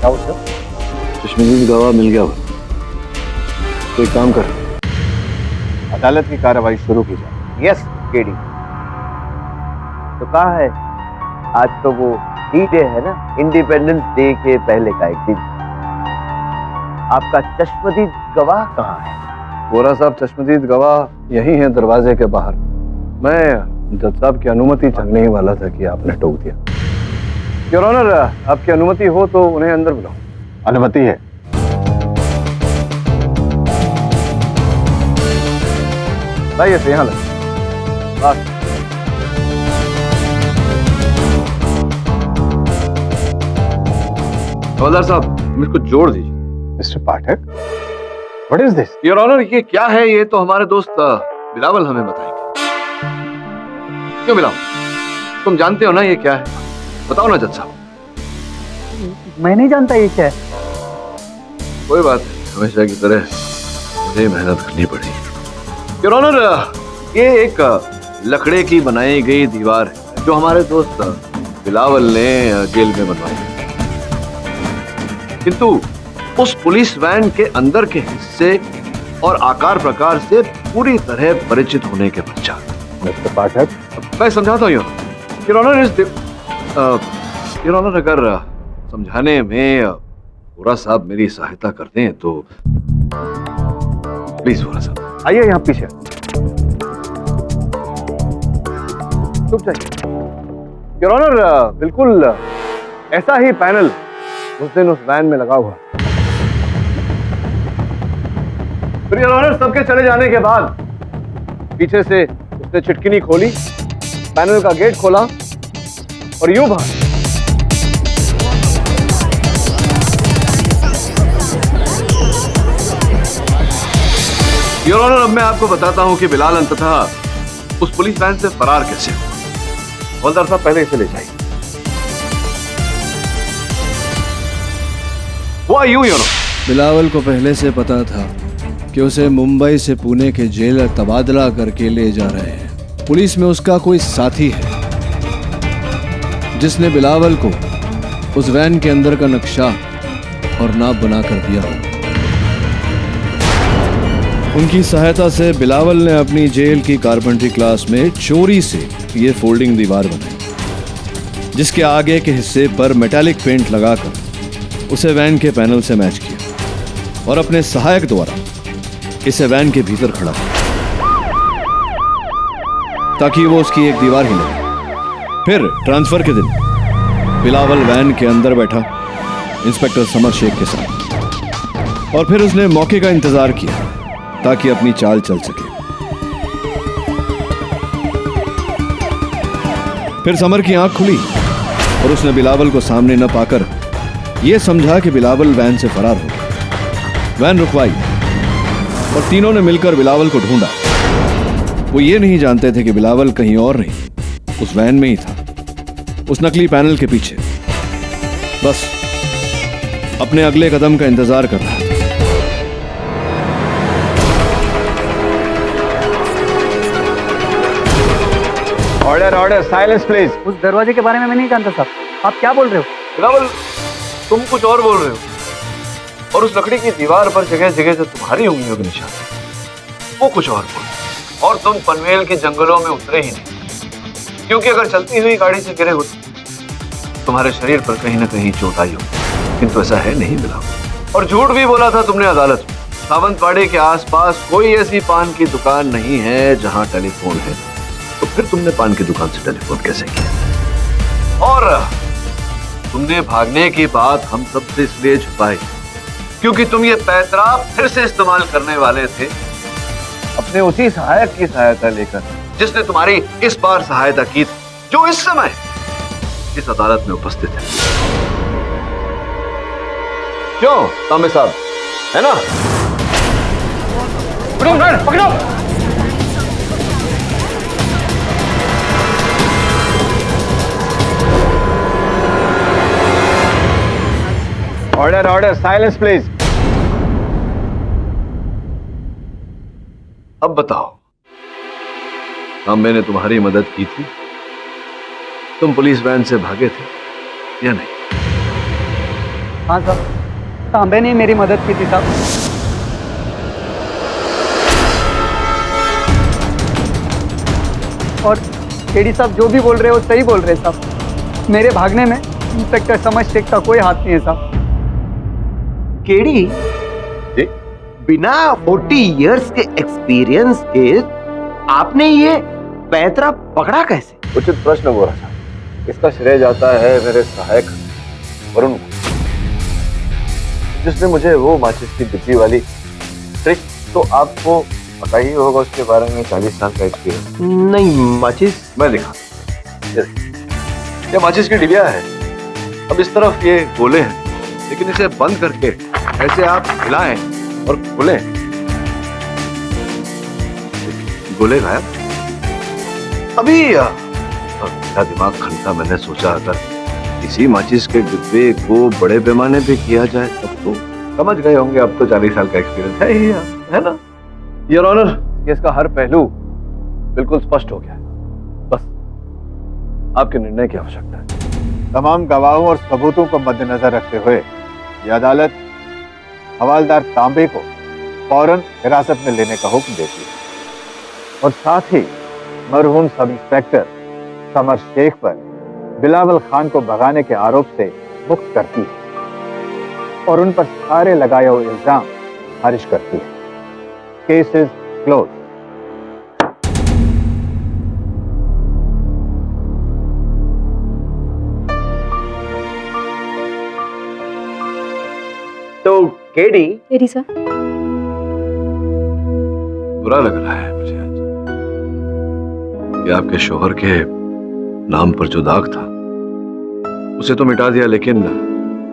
क्या हुआ सर? चश्मदीद गवाह मिल गया। तो एक काम कर, अदालत की कार्रवाई शुरू की जाए। Yes KD. तो कहा है, आज तो वो D-Day है ना, इंडिपेंडेंस डे के पहले का एक दिन। आपका चश्मदीद गवाह कहाँ है? वोरा साहब, चश्मदीद गवाह यही हैं, दरवाजे के बाहर। मैं जज साहब की अनुमति चाहने ही वाला था कि आपने टोक दिया। योर ऑनर, आपकी अनुमति हो तो उन्हें अंदर बुलाओ। अनुमति है। लाइए से यहाँ लगे। बस हवलदार साहब, मेरे को जोड़ दीजिए। Mister Pathak, what is this? Your honour, ये क्या है? ये तो हमारे दोस्त बिलावल हमें बताएंगे। क्यों बिलावल, तुम जानते हो ना ये क्या है? बताओ ना जज साहब। मैं नहीं जानता ये क्या है। कोई बात नहीं, हमेशा की तरह मुझे मेहनत करनी पड़ेगी। योर ऑनर, ये एक लकड़े की बनाई गई दीवार है जो हमारे दोस्त बिलावल ने जेल में बनवाई है, किंतु उस पुलिस वैन के अंदर के हिस्से और आकार प्रकार से पूरी तरह परिचित होने के पश्चात। मिस्टर पाठक, मैं समझाता हूँ योर ऑनर। योर ऑनर, अगर समझाने में वोरा साहब मेरी सहायता कर दें तो प्लीज। वोरा साहब आइए यहाँ पीछे। चुप जाइए। योर ऑनर, बिल्कुल ऐसा ही पैनल उस दिन उस वैन में लगा हुआ। फिर योर ऑनर, सबके चले जाने के बाद पीछे से उसने चिटकिनी खोली, पैनल का गेट खोला और यूं बाहर। योर ऑनर, अब मैं आपको बताता हूं कि बिलाल अंततः उस पुलिस वैन से फरार कैसे हुआ। हवलदार साहब, पहले इसे ले जाइए। हुआ यूं योर ऑनर बिलावल को पहले से पता था कि उसे मुंबई से पुणे के जेल तबादला करके ले जा रहे हैं। पुलिस में उसका कोई साथी है जिसने बिलावल को उस वैन के अंदर का नक्शा और नाप बना कर दिया हो। उनकी सहायता से बिलावल ने अपनी जेल की कारपेंट्री क्लास में चोरी से ये फोल्डिंग दीवार बनाई, जिसके आगे के हिस्से पर मेटालिक पेंट लगाकर उसे वैन के पैनल से मैच किया और अपने सहायक द्वारा इसे वैन के भीतर खड़ा किया ताकि वो उसकी एक दीवार ही लगे। फिर ट्रांसफर के दिन बिलावल वैन के अंदर बैठा इंस्पेक्टर समर शेख के साथ और फिर उसने मौके का इंतजार किया ताकि अपनी चाल चल सके। फिर समर की आंख खुली और उसने बिलावल को सामने न पाकर यह समझा कि बिलावल वैन से फरार हो गया। वैन रुकवाई और तीनों ने मिलकर बिलावल को ढूंढा। वो ये नहीं जानते थे कि बिलावल कहीं और नहीं, उस वैन में ही था, उस नकली पैनल के पीछे, बस अपने अगले कदम का इंतजार कर रहा था। Order order, silence please. उस दरवाजे के बारे में मैं नहीं जानता साहब, आप क्या बोल रहे हो? बिलावल, तुम कुछ और बोल रहे हो और उस लकड़ी की दीवार पर जगह जगह जो तुम्हारी उंगलियों के निशान है वो कुछ और बोल। और तुम पनवेल के जंगलों में उतरे ही नहीं, क्योंकि अगर चलती हुई गाड़ी से गिरे होते तुम्हारे शरीर पर कहीं ना कहीं चोट आई हो, किंतु ऐसा है नहीं बिलावल। और झूठ भी बोला था तुमने अदालत में। सावंतवाड़ी के आसपास कोई ऐसी पान की दुकान नहीं है जहां टेलीफोन है, तो फिर तुमने पान की दुकान से टेलीफोन कैसे किया? और तुमने भागने की बात हम सबसे इसलिए छुपाई क्योंकि तुम ये पैतरा फिर से इस्तेमाल करने वाले थे अपने उसी सहायक की सहायता लेकर जिसने तुम्हारी इस बार सहायता की, जो इस समय इस अदालत में उपस्थित है। क्यों तांबे साहब, है ना? पकड़ो पकड़ो। Order order, silence please. अब बताओ, तांबे ने तुम्हारी मदद की थी? तुम पुलिस वैन से भागे थे या नहीं? हाँ साहब, तांबे ने मेरी मदद की थी साहब। और केडी साहब जो भी बोल रहे हो सही बोल रहे हैं साहब। मेरे भागने में इंस्पेक्टर समर शेख का कोई हाथ नहीं है साहब। केडी, बिना 40 इयर्स के एक्सपीरियंस के आपने ये पैतरा पकड़ा कैसे? उचित प्रश्न बोला साहब। इसका श्रेय जाता है मेरे सहायक वरुण को, जिसने मुझे वो माचिस की डिब्बी वाली ट्रिक, तो आपको पता ही होगा उसके बारे में, 40 साल का एक्सपीरियंस। नहीं, माचिस मैं दिखा, ये माचिस की डिबिया है। अब इस तरफ ये गोले हैं, लेकिन इसे बंद करके ऐसे आप हिलाएं और खोलें, गोले गायब। अभी मेरा दिमाग खनका, मैंने सोचा अगर इसी माचिस के डिब्बे को बड़े पैमाने पे किया जाए तब तो समझ गए होंगे। अब तो 40 साल का एक्सपीरियंस है ही, है ना? योर ऑनर, केस का हर पहलू बिल्कुल स्पष्ट हो गया है, बस आपके निर्णय की आवश्यकता है। तमाम गवाहों और सबूतों को मद्देनजर रखते हुए यह अदालत हवालदार तांबे को फौरन हिरासत में लेने का हुक्म देती है और साथ ही मरहूम सब इंस्पेक्टर समर शेख पर बिलावल खान को भगाने के आरोप से मुक्त करती है और उन पर सारे लगाए हुए इल्जाम खारिज करती है। Case is close. तो केडी सर, बुरा लग रहा है मुझे आज कि आपके शोहर के नाम पर जो दाग था उसे तो मिटा दिया, लेकिन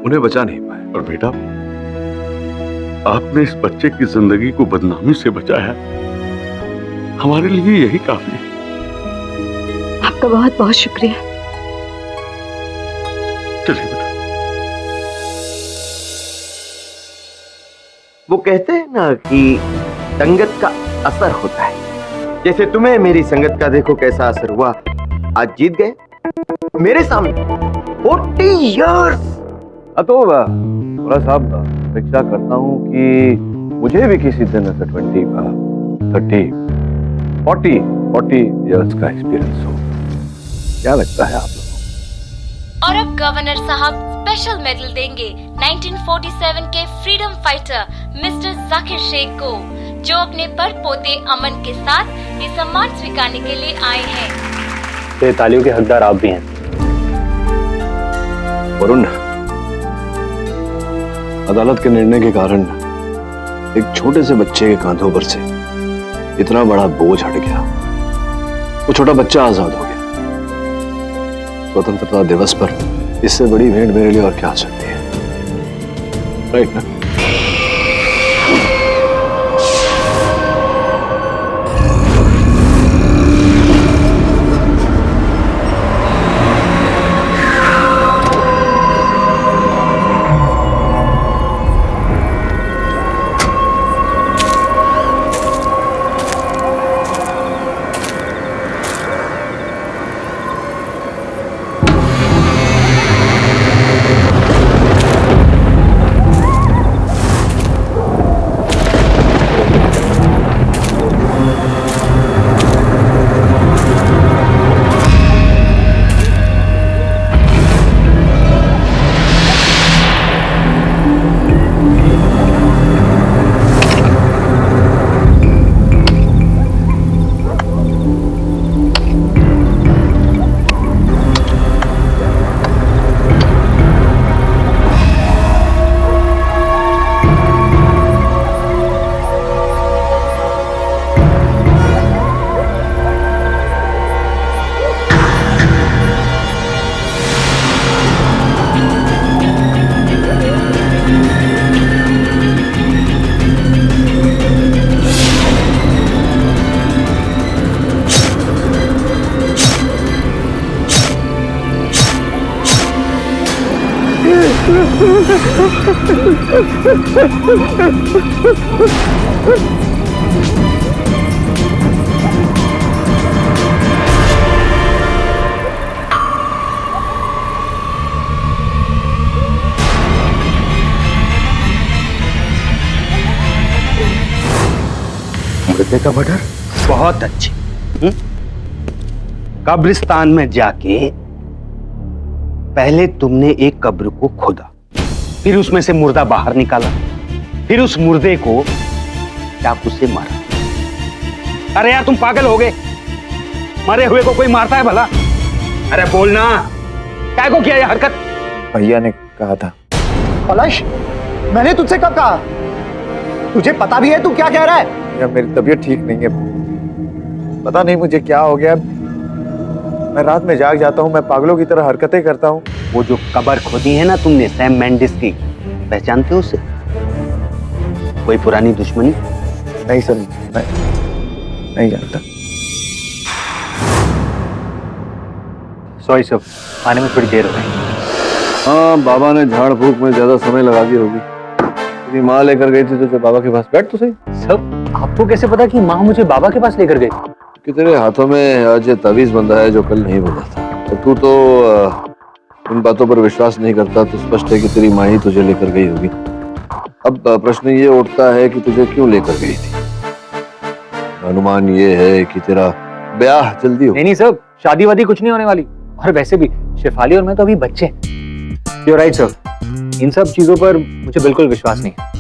उन्हें बचा नहीं पाए। और बेटा, आपने इस बच्चे की जिंदगी को बदनामी से बचाया, हमारे लिए यही काफी है। आपका बहुत बहुत शुक्रिया। चलिए बेटा। वो कहते हैं ना कि संगत का असर होता है, जैसे तुम्हें मेरी संगत का देखो कैसा असर हुआ, आज जीत गए मेरे सामने 40 इयर्स। तो थोड़ा साहब अपेक्षा करता हूँ कि मुझे भी किसी दिन ऐसा 20 का 30 40 इयर्स का एक्सपीरियंस हो। क्या लगता है आप लोगों को? और अब गवर्नर साहब स्पेशल मेडल देंगे 1947 के freedom fighter mister Zakir Shaikh को, जो अपने पर पोते अमन के साथ ये सम्मान स्वीकारने के लिए आए हैं। तो तालियों के हकदार आप भी हैं। वरुण, अदालत के निर्णय के कारण एक छोटे से बच्चे के कांधों पर से इतना बड़ा बोझ हट गया। वो छोटा बच्चा आजाद हो गया। स्वतंत्रता दिवस पर इससे बड़ी भेंट मेरे लिए और क्या हो सकती है, राइट ना? मुर्दे का मर्डर बहुत अच्छे। कब्रिस्तान में जाके पहले तुमने एक कब्र को खोदा, फिर उसमें से मुर्दा बाहर निकाला, फिर उस मुर्दे को चाकू से मारा। अरे यार तुम पागल हो गए? मरे हुए को कोई मारता है भला? अरे बोलना, क्या को किया ये हरकत? भैया ने कहा था। पलाश, मैंने तुझसे कब कहा? तुझे पता भी है तू क्या कह रहा है? या मेरी तबीयत ठीक नहीं है, पता नहीं मुझे क्या हो गया। मैं रात में जाग जाता हूँ, मैं पागलों की तरह हरकतें करता हूँ। वो जो कब्र खोदी है ना तुमने सैम मेंडिस की, पहचानते हो उसे? कोई पुरानी दुश्मनी? नहीं सर, मैं नहीं जानता। सॉरी सर, आने में थोड़ी देर हो गई। हाँ, बाबा ने झाड़ फूक में ज्यादा समय लगा दी होगी। तेरी माँ लेकर गई थी तुझे बाबा के पास। बैठ तो सही। सब आपको कैसे पता कि माँ मुझे बाबा के पास लेकर गई? कि तेरे हाथों में आज ये तावीज बंधा है जो कल नहीं बंधा था। तो तू तो इन बातों पर विश्वास नहीं करता, तो स्पष्ट है कि तेरी माँ ही तुझे लेकर गई होगी। अब प्रश्न ये उठता है कि तुझे क्यों लेकर गई थी? अनुमान ये है कि तेरा ब्याह जल्दी हो। नहीं सर, शादी वादी कुछ नहीं होने वाली। और वैसे भी शेफाली और मैं तो अभी बच्चे। You're right सर, इन सब चीजों पर मुझे बिल्कुल विश्वास नहीं है।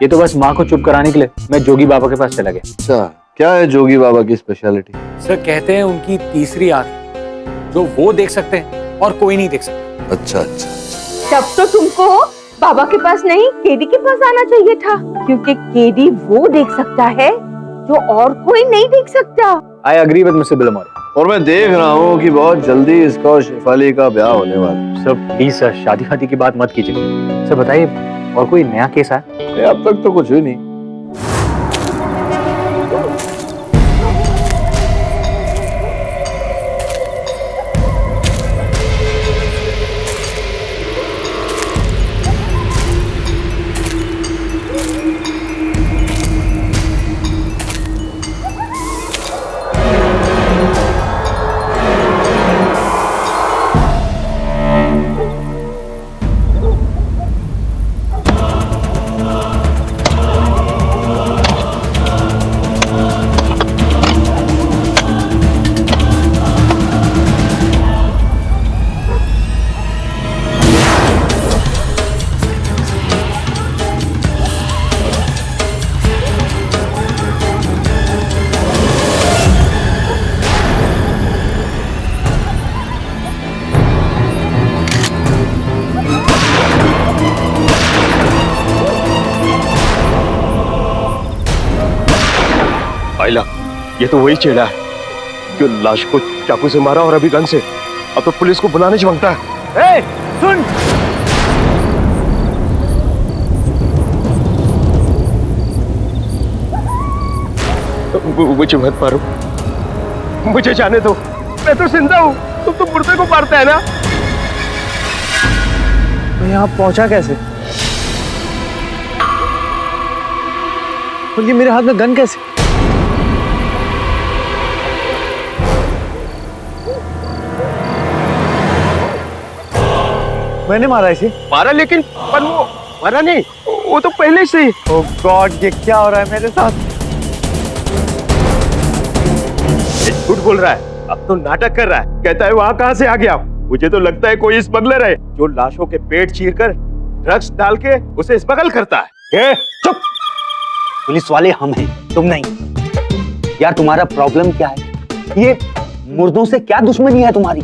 ये तो बस माँ को चुप कराने के लिए मैं जोगी बाबा के पास चला गया। अच्छा, क्या है जोगी बाबा की स्पेशलिटी? सर कहते हैं उनकी तीसरी आंख जो वो देख सकते हैं और कोई नहीं देख सकता। अच्छा अच्छा। तब तो तुमको बाबा के पास नहीं केडी के पास आना चाहिए था, क्योंकि केडी वो देख सकता है जो और कोई नहीं देख सकता। I agree with Mr. Bilumore। और मैं देख रहा हूँ कि बहुत जल्दी इसका और शेफाली का ब्याह होने वाला है। सर प्लीज सर, शादी वादी की बात मत कीजिए। सर बताइए, और कोई नया केस है? अब तक तो कुछ भी नहीं। आइला, ये तो वही चेला है जो लाश को चाकू से मारा और अभी गन से। अब तो पुलिस को बुलाने मांगता है। ए, सुन, मुझे मत मारो, मुझे जाने दो, मैं तो जिंदा हूँ, तुम तो मुर्दे को मारता है ना। मैं यहाँ पहुंचा कैसे? और ये मेरे हाथ में गन कैसे? मैंने मारा इसे? मारा, लेकिन पर वो मारा नहीं, वो तो पहले से ही। ओह गॉड, ये क्या हो रहा है मेरे साथ? झूठ बोल रहा है, अब तो नाटक कर रहा है। कहता है वहां कहां से आ गया। मुझे तो लगता है कोई स्मगलर है जो लाशों के पेट चीरकर ड्रग्स डाल के उसे स्मगल करता है। चुप! पुलिस वाले हम हैं, तुम नहीं। यार तुम्हारा प्रॉब्लम क्या है? ये मुर्दों से क्या दुश्मनी है तुम्हारी?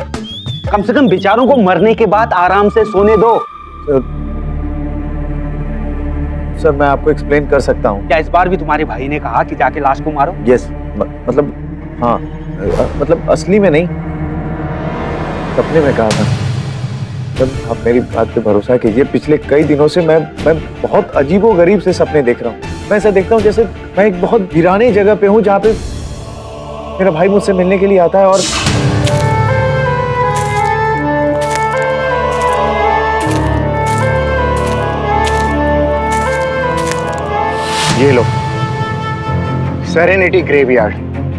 कम से कम बेचारों को मरने के बाद आराम से सोने दो। सर मैं आपको एक्सप्लेन कर सकता हूँ। क्या इस बार भी तुम्हारे भाई ने कहा कि जाके लाश को मारो? यस, मतलब हाँ, मतलब असली में नहीं, सपने में कहा था। जब आप मेरी बात पे भरोसा कीजिए, पिछले कई दिनों से मैं बहुत अजीबोगरीब से सपने देख रहा हूँ। मैं ऐसा देखता हूँ जैसे मैं एक बहुत वीरानी जगह पे हूँ जहाँ पे मेरा भाई मुझसे मिलने के लिए आता है और ये लो, सेरेनिटी ग्रेवयार्ड,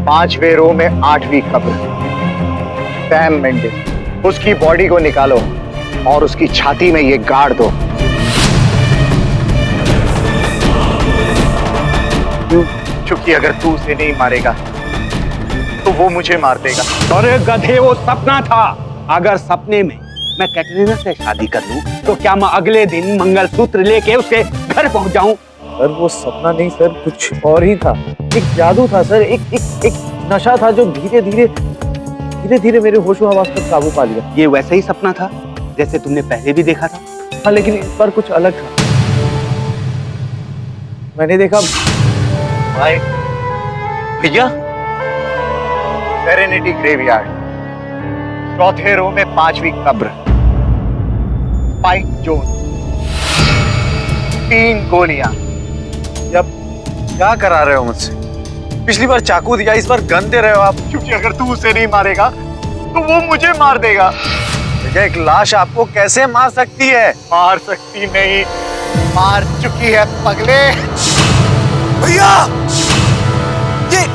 5वें रो में 8वीं कब्र। सैम मेंडिस, उसकी बॉडी को निकालो और उसकी छाती में ये गाड़ दो। क्योंकि अगर तू उसे नहीं मारेगा तो वो मुझे मार देगा। अरे गधे, वो सपना था। अगर सपने में मैं कैटरीना से शादी कर लूं तो क्या मैं अगले दिन मंगलसूत्र लेके उसके घर पहुंच जाऊं? सर वो सपना नहीं सर, कुछ और ही था। एक जादू था सर, एक नशा था जो धीरे धीरे मेरे होशो हवास पर काबू पा लिया। ये वैसा ही सपना था जैसे तुमने पहले भी देखा था? हाँ, लेकिन इस बार कुछ अलग था। मैंने देखा भाई, भैया, सेरेनिटी ग्रेवयार्ड, 4थे रो में 5वीं कब्र, स्पाइक जोन, 3 गोलियां। अब क्या करा रहे हो मुझसे? पिछली बार चाकू दिया, इस बार गन दे रहे हो आप। क्योंकि अगर तू उसे नहीं मारेगा तो वो मुझे मार देगा। भैया, एक लाश आपको कैसे मार सकती है? मार सकती नहीं, मार चुकी है पगले। भैया, ये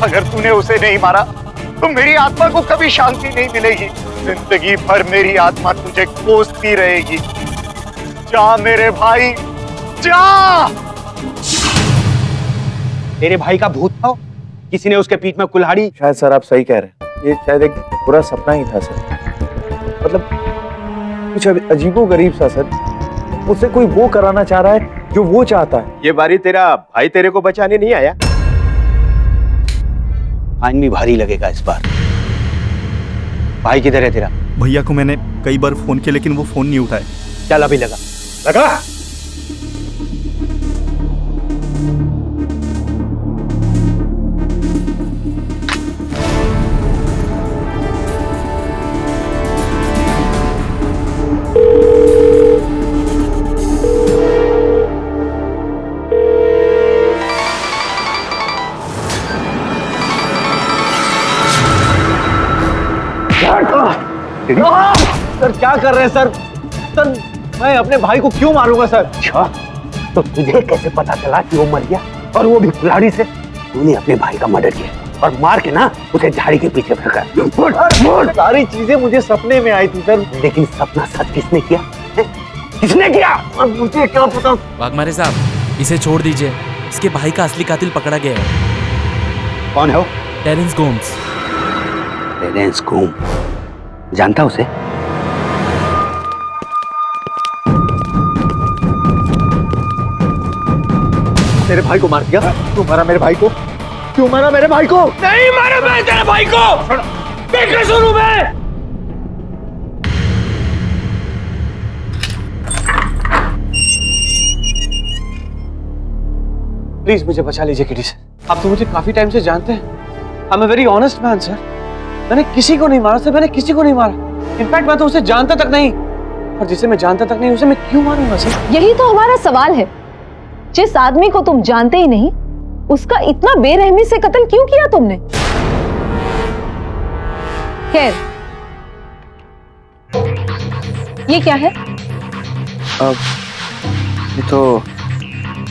अगर तूने उसे नहीं मारा तो मेरी आत्मा को कभी शांति नहीं मिलेगी। जिंदगी भर मेरी आत्मा तुझे कोसती रहेगी। जा मेरे भाई, जा। तेरे भाई का भूत था? किसी ने उसके पीठ में कुल्हाड़ी? शायद सर आप सही कह रहे हैं, ये शायद एक पूरा सपना ही था सर। मतलब कुछ अजीबोगरीब सा सर। मुझसे कोई वो कराना चाह रहा है जो वो चाहता है। ये बारी तेरा भाई तेरे को बचाने नहीं आया? फाइन भी भारी लगेगा इस बार। भाई किधर है तेरा? भैया को मैंने कई बार फोन किया लेकिन वो फोन नहीं उठाए। चल अभी लगा। सर क्या कर रहे हैं सर? सर मैं अपने भाई को क्यों मारूंगा सर? अच्छा, तो तुझे कैसे पता चला कि वो मर गया, और वो भी कुल्हाड़ी से? तूने अपने भाई का मर्डर किया और मार के ना उसे झाड़ी के पीछे फेंका। सारी चीजें मुझे सपने में आई थी सर। लेकिन सपना सच किसने किया? किसने किया? और मुझे क्या पता। वाघमारे साहब, इसे छोड़ दीजिए। इसके भाई का असली कातिल पकड़ा गया है। कौन है वो? टेरेंस गोम्स। टेरेंस गोम, जानता उसे? तेरे भाई को मार दिया? क्यों मारा मेरे भाई को? क्यों मारा मेरे भाई को? नहीं मारा मैं तेरे भाई को, बेकसूर हूं मैं। प्लीज मुझे बचा लीजिए केडी से। आप तो मुझे काफी टाइम से जानते हैं। I am a very honest man sir. मैंने किसी को नहीं मारा सर, मैंने किसी को नहीं मारा। इनफैक्ट मैं तो उसे जानता तक नहीं, और जिसे मैं जानता तक नहीं उसे मैं क्यों मारूंगा सर? यही तो हमारा सवाल है। जिस आदमी को तुम जानते ही नहीं, उसका इतना बेरहमी से कत्ल क्यों किया तुमने? खैर, ये क्या है? ये तो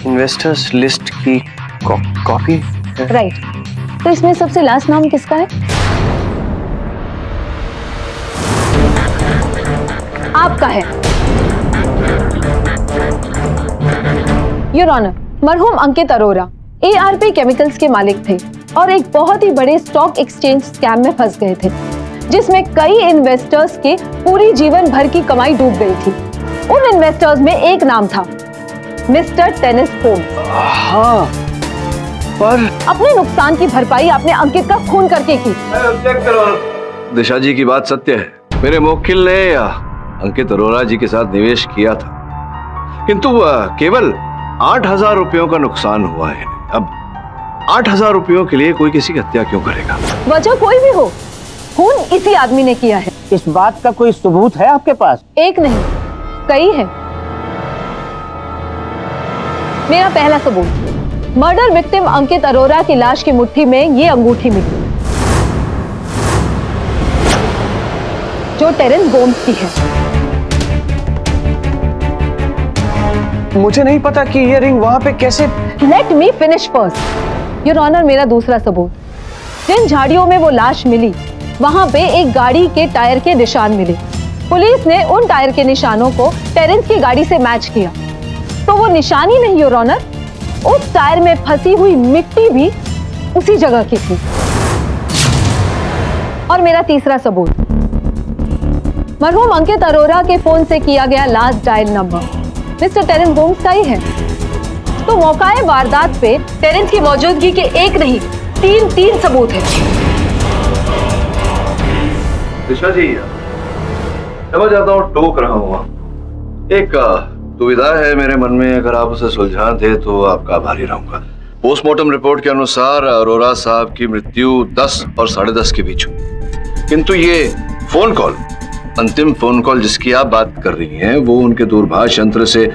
इन्वेस्टर्स लिस्ट की कॉपी है। राइट। तो इसमें सबसे लास्ट नाम किसका है? आपका है। योर ऑनर, मरहूम अंकित अरोरा ARP केमिकल्स के मालिक थे और एक बहुत ही बड़े स्टॉक एक्सचेंज स्कैम में फंस गए थे, जिसमें कई इन्वेस्टर्स के पूरी जीवन भर की कमाई डूब गई थी। उन इन्वेस्टर्स में एक नाम था मिस्टर टेनिस होम्स। हाँ, पर अपने नुकसान की भरपाई आपने अंकित का खून करके की। दिशा जी की बात सत्य है। मेरे मुवक्किल ने अंकित अरोरा जी के साथ निवेश किया था, किंतु केवल 8,000 रुपयों का नुकसान हुआ है। अब 8,000 रुपयों के लिए कोई किसी की हत्या क्यों करेगा? वजह कोई भी हो, खून इसी आदमी ने किया है। इस बात का कोई सबूत है आपके पास? एक नहीं, कई है। मेरा पहला सबूत, मर्डर विक्टिम अंकित अरोरा की लाश की मुट्ठी में ये अंगूठी मिली, जो टेरेंस गोम्स की है। मुझे नहीं पता कि ये रिंग वहां पे कैसे। Let me finish first. Your honour, मेरा दूसरा सबूत, जिन झाड़ियों में वो लाश मिली वहां पे एक गाड़ी के टायर के निशान मिले। पुलिस ने उन टायर के निशानों को टेरेंस की गाड़ी से मैच किया, तो वो निशान ही नहीं योर ऑनर, उस टायर में फंसी हुई मिट्टी भी उसी जगह की थी। और मेरा तीसरा सबूत, मरहूम अंकित अरोरा के फोन से किया गया last dial number mister Terence Gomes का ही है। तो मौकाए वारदात पे टेरेंस की मौजूदगी के एक नहीं, तीन सबूत हैं। दिशा जी, समझ आता हूँ टोक रहा हूँ। एक दुविधा है मेरे मन में, अगर आप उसे सुलझा दे तो आपका आभारी रहूंगा। पोस्टमार्टम रिपोर्ट के अनुसार अरोरा साहब की मृत्यु 10 और 10:30 के बीच हुई, किंतु ये फोन कॉल, अंतिम फोन कॉल जिसकी आप बात कर रही हैं, वो उनके दूरभाष यंत्र से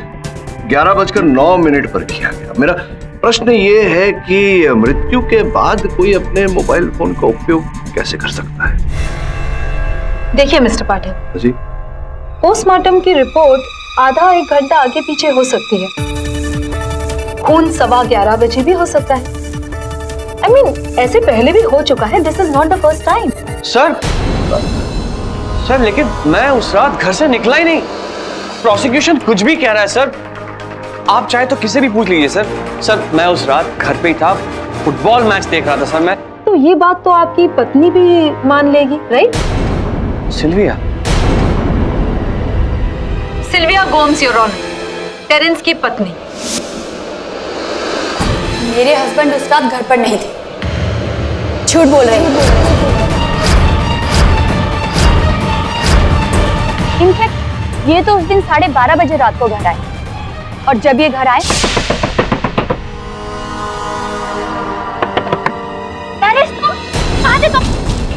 11:09 पर किया गया। मेरा प्रश्न ये है कि मृत्यु के बाद कोई अपने मोबाइल फोन का उपयोग कैसे कर सकता है? देखिए मिस्टर पाठक जी, पोस्टमार्टम की रिपोर्ट आधा एक घंटा आगे पीछे हो सकती है। खून 11:15 बजे भी हो सकता है। I mean, ऐसे पहले भी हो चुका है। This is not the first time. Sir, लेकिन मैं उस रात घर से निकला ही नहीं। प्रोसिक्यूशन कुछ भी कह रहा है सर, आप चाहे तो किसी भी पूछ लीजिए सर। सर, मैं उस रात घर पे ही था, फुटबॉल मैच देख रहा था सर मैं। तो ये बात तो आपकी पत्नी भी मान लेगी, right? Sylvia Gomes your honour, Terence की पत्नी। मेरे हस्बैंड उस रात घर पर नहीं थे। झूठ बोल रहे हैं। इनफैक्ट ये तो उस दिन 12:30 बजे रात को घर आए, और जब ये घर आए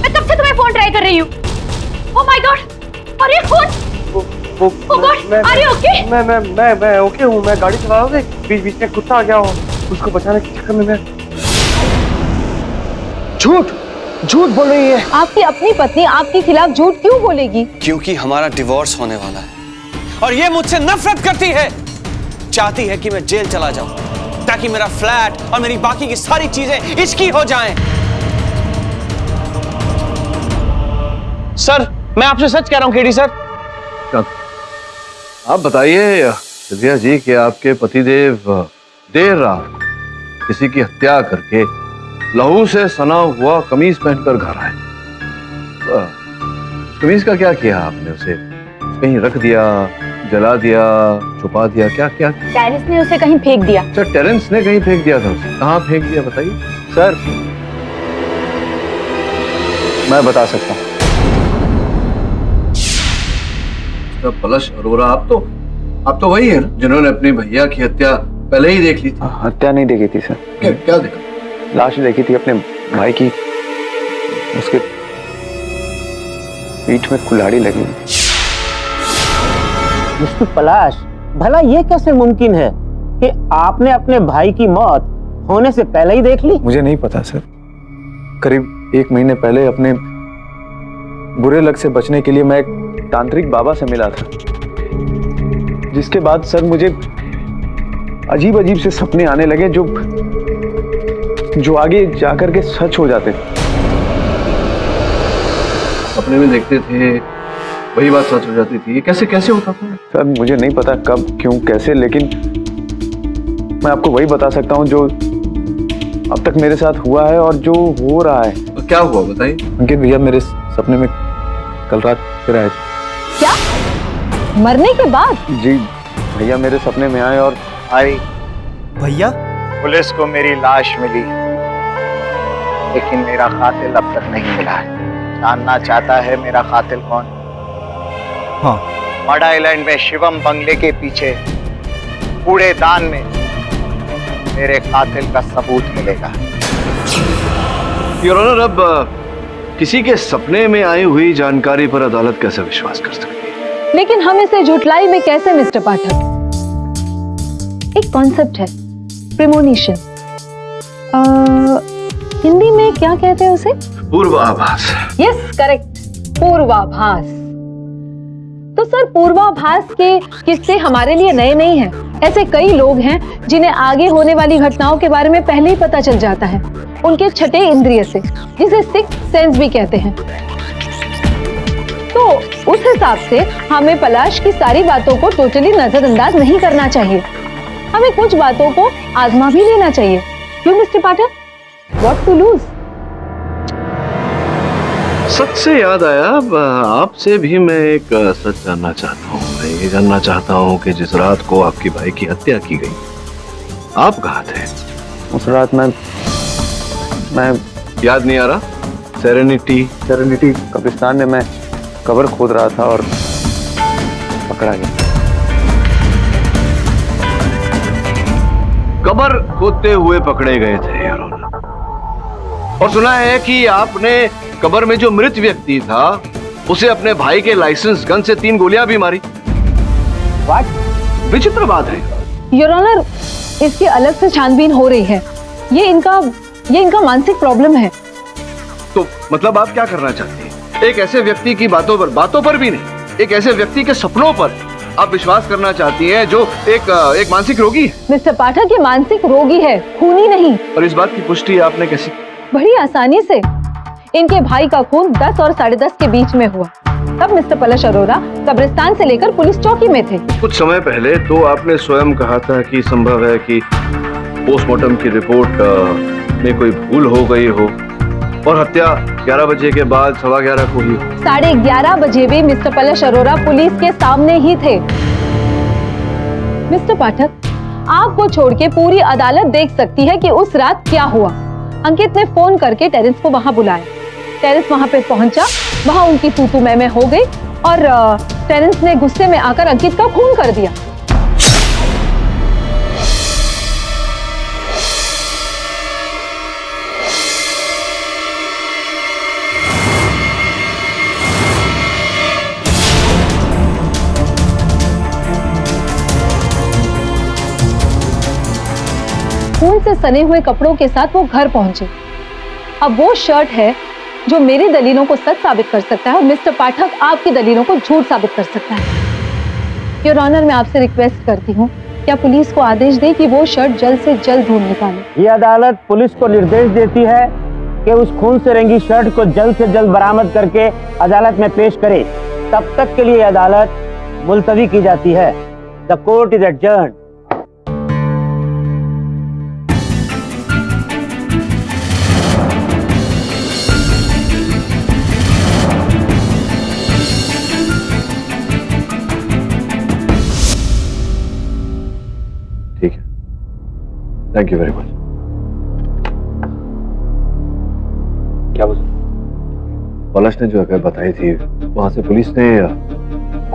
मैं कब से तुम्हें फोन ट्राई कर रही हूँ। ओह माय गॉड, और ये फोन। Oh god, are you okay? मैं ओके हूँ। मैं गाड़ी चला रहा था, बीच में कुत्ता आ गया हो, उसको बचाने के चक्कर में मैं। झूठ बोल रही है। आपकी अपनी पत्नी आपके खिलाफ झूठ क्यों बोलेगी? क्योंकि हमारा डिवोर्स होने वाला है और ये मुझसे नफरत करती है। चाहती है कि मैं जेल चला जाऊं ताकि मेरा फ्लैट और मेरी बाकी की सारी चीजें इसकी हो जाएं। सर, मैं आपसे सच कह रहा हूं केडी सर। आप बताइए सिल्विया जी कि आपके पतिदेव देर रात किसी की हत्या करके लहू से सना हुआ कमीज पहनकर घर आए। कमीज का क्या किया आपने? उसे कहीं रख दिया, जला दिया, छुपा दिया, क्या क्या? टेरेंस ने उसे कहीं फेंक दिया। सर, टेरेंस ने कहीं फेंक दिया था उसे? कहाँ फेंक दिया बताइए सर। मैं बता सकता हूँ। पलश अरोरा, आप तो वही है ना जिन्होंने अपने भैया की हत्या पहले ही देख ली थी? हत्या नहीं देखी थी सर। क्या देखा? लाश देखी थी अपने भाई की, उसके पीठ में कुल्हाड़ी लगी। मिस्टर पलाश, भला ये कैसे मुमकिन है कि आपने अपने भाई की मौत होने से पहले ही देख ली? मुझे नहीं पता सर। करीब 1 महीने पहले अपने बुरे लक से बचने के लिए मैं एक तांत्रिक बाबा से मिला था, जिसके बाद सर मुझे अजीब अजीब से सपने आने लगे जो आगे जाकर के सच हो जाते। सपने में देखते थे वही बात सच हो जाती थी। ये कैसे होता था? सर मुझे नहीं पता कब, क्यों, कैसे, लेकिन मैं आपको वही बता सकता हूँ जो अब तक मेरे साथ हुआ है और जो हो रहा है। तो क्या हुआ बताइए? अंकित भैया मेरे सपने में कल रात फिर आए थे। क्या? मरने के बाद? जी भैया मेरे सपने में आए और भैया पुलिस को मेरी लाश मिली, लेकिन मेरा कातिल अब तक नहीं मिला है। जानना चाहता है मेरा कातिल कौन? हाँ। मड आइलैंड में शिवम बंगले के पीछे कूड़ेदान में मेरे कातिल का सबूत मिलेगा। योर ऑनर, अब किसी के सपने में आई हुई जानकारी पर अदालत कैसे विश्वास कर सकती है? लेकिन हम इसे झुठलाई में कैसे मिस्टर पाठक? एक कॉन्सेप्ट है, प्रेमोनिशन। हिंदी में क्या कहते हैं उसे? पूर्वाभास। यस करेक्ट, पूर्वाभास। तो सर पूर्वाभास के किस्से हमारे लिए नए नहीं हैं। ऐसे कई लोग हैं जिन्हें आगे होने वाली घटनाओं के बारे में पहले ही पता चल जाता है, उनके छठे इंद्रिय से, जिसे सिक्स्थ सेंस भी कहते हैं। तो उस हिसाब से हमें पलाश की सारी बातों को टोटली नजरअंदाज नहीं करना चाहिए। हमें कुछ बातों को आजमा भी लेना चाहिए। क्यों Mr Pathak? What to lose? सच से याद आया, आपसे भी मैं एक सच जानना चाहता हूँ। मैं ये जानना चाहता हूँ कि जिस रात को आपके भाई की हत्या की गई, आप कहाँ थे? उस रात मैं याद नहीं आ रहा? सेरेनिटी कब्रिस्तान में मैं कब्र खोद रहा था और पकड़ा गया। कब्र खोदते हुए पकड़े गए थे यार। और सुना है कि आपने कब्र में जो मृत व्यक्ति था उसे अपने भाई के लाइसेंस गन से 3 गोलियां भी मारी। What? विचित्र बात है। योर ऑनर, इसकी अलग से छानबीन हो रही है। ये इनका मानसिक प्रॉब्लम है। तो मतलब आप क्या करना चाहती हैं? एक ऐसे व्यक्ति की बातों पर भी नहीं, एक ऐसे व्यक्ति के सपनों पर आप विश्वास करना चाहती हैं जो एक मानसिक रोगी है? मिस्टर पाठक ये मानसिक रोगी है, खूनी नहीं। और इस बात की पुष्टि आपने कैसे? बड़ी आसानी से। इनके भाई का खून 10 और 10:30 के बीच में हुआ। तब मिस्टर पलाश अरोरा कब्रिस्तान से लेकर पुलिस चौकी में थे। कुछ समय पहले तो आपने स्वयं कहा था कि संभव है कि पोस्टमार्टम की रिपोर्ट में कोई भूल हो गई हो और हत्या 11 बजे के बाद 11:15 को ही। 11:30 बजे भी मिस्टर पलाश अरोरा पुलिस के सामने ही थे। मिस्टर पाठक, आपको छोड़ के पूरी अदालत देख सकती है कि उस रात क्या हुआ। अंकित ने फोन करके टेरेंस को वहां बुलाया। टेरेंस वहां पे पहुंचा, वहां उनकी तू-तू मैं हो गई और टेरेंस ने गुस्से में आकर अंकित का खून कर दिया। खून से सने हुए कपड़ों के साथ वो घर पहुंचे। अब वो शर्ट है जो मेरी दलीलों को सच साबित कर सकता है और मिस्टर पाठक आपकी दलीलों को झूठ साबित कर सकता है। योर ऑनर, मैं आपसे रिक्वेस्ट करती हूँ, क्या पुलिस को आदेश दे कि वो शर्ट जल्द से जल्द ढूंढ निकाले। ये अदालत पुलिस को निर्देश देती है कि उस खून से रंगी शर्ट को जल्द से जल्द बरामद करके अदालत में पेश करे। तब तक के लिए अदालत मुलतवी की जाती है। The court is adjourned. ठीक है, थैंक यू वेरी मच। क्या बोल? पलाश ने जो अगर बताई थी, वहां से पुलिस ने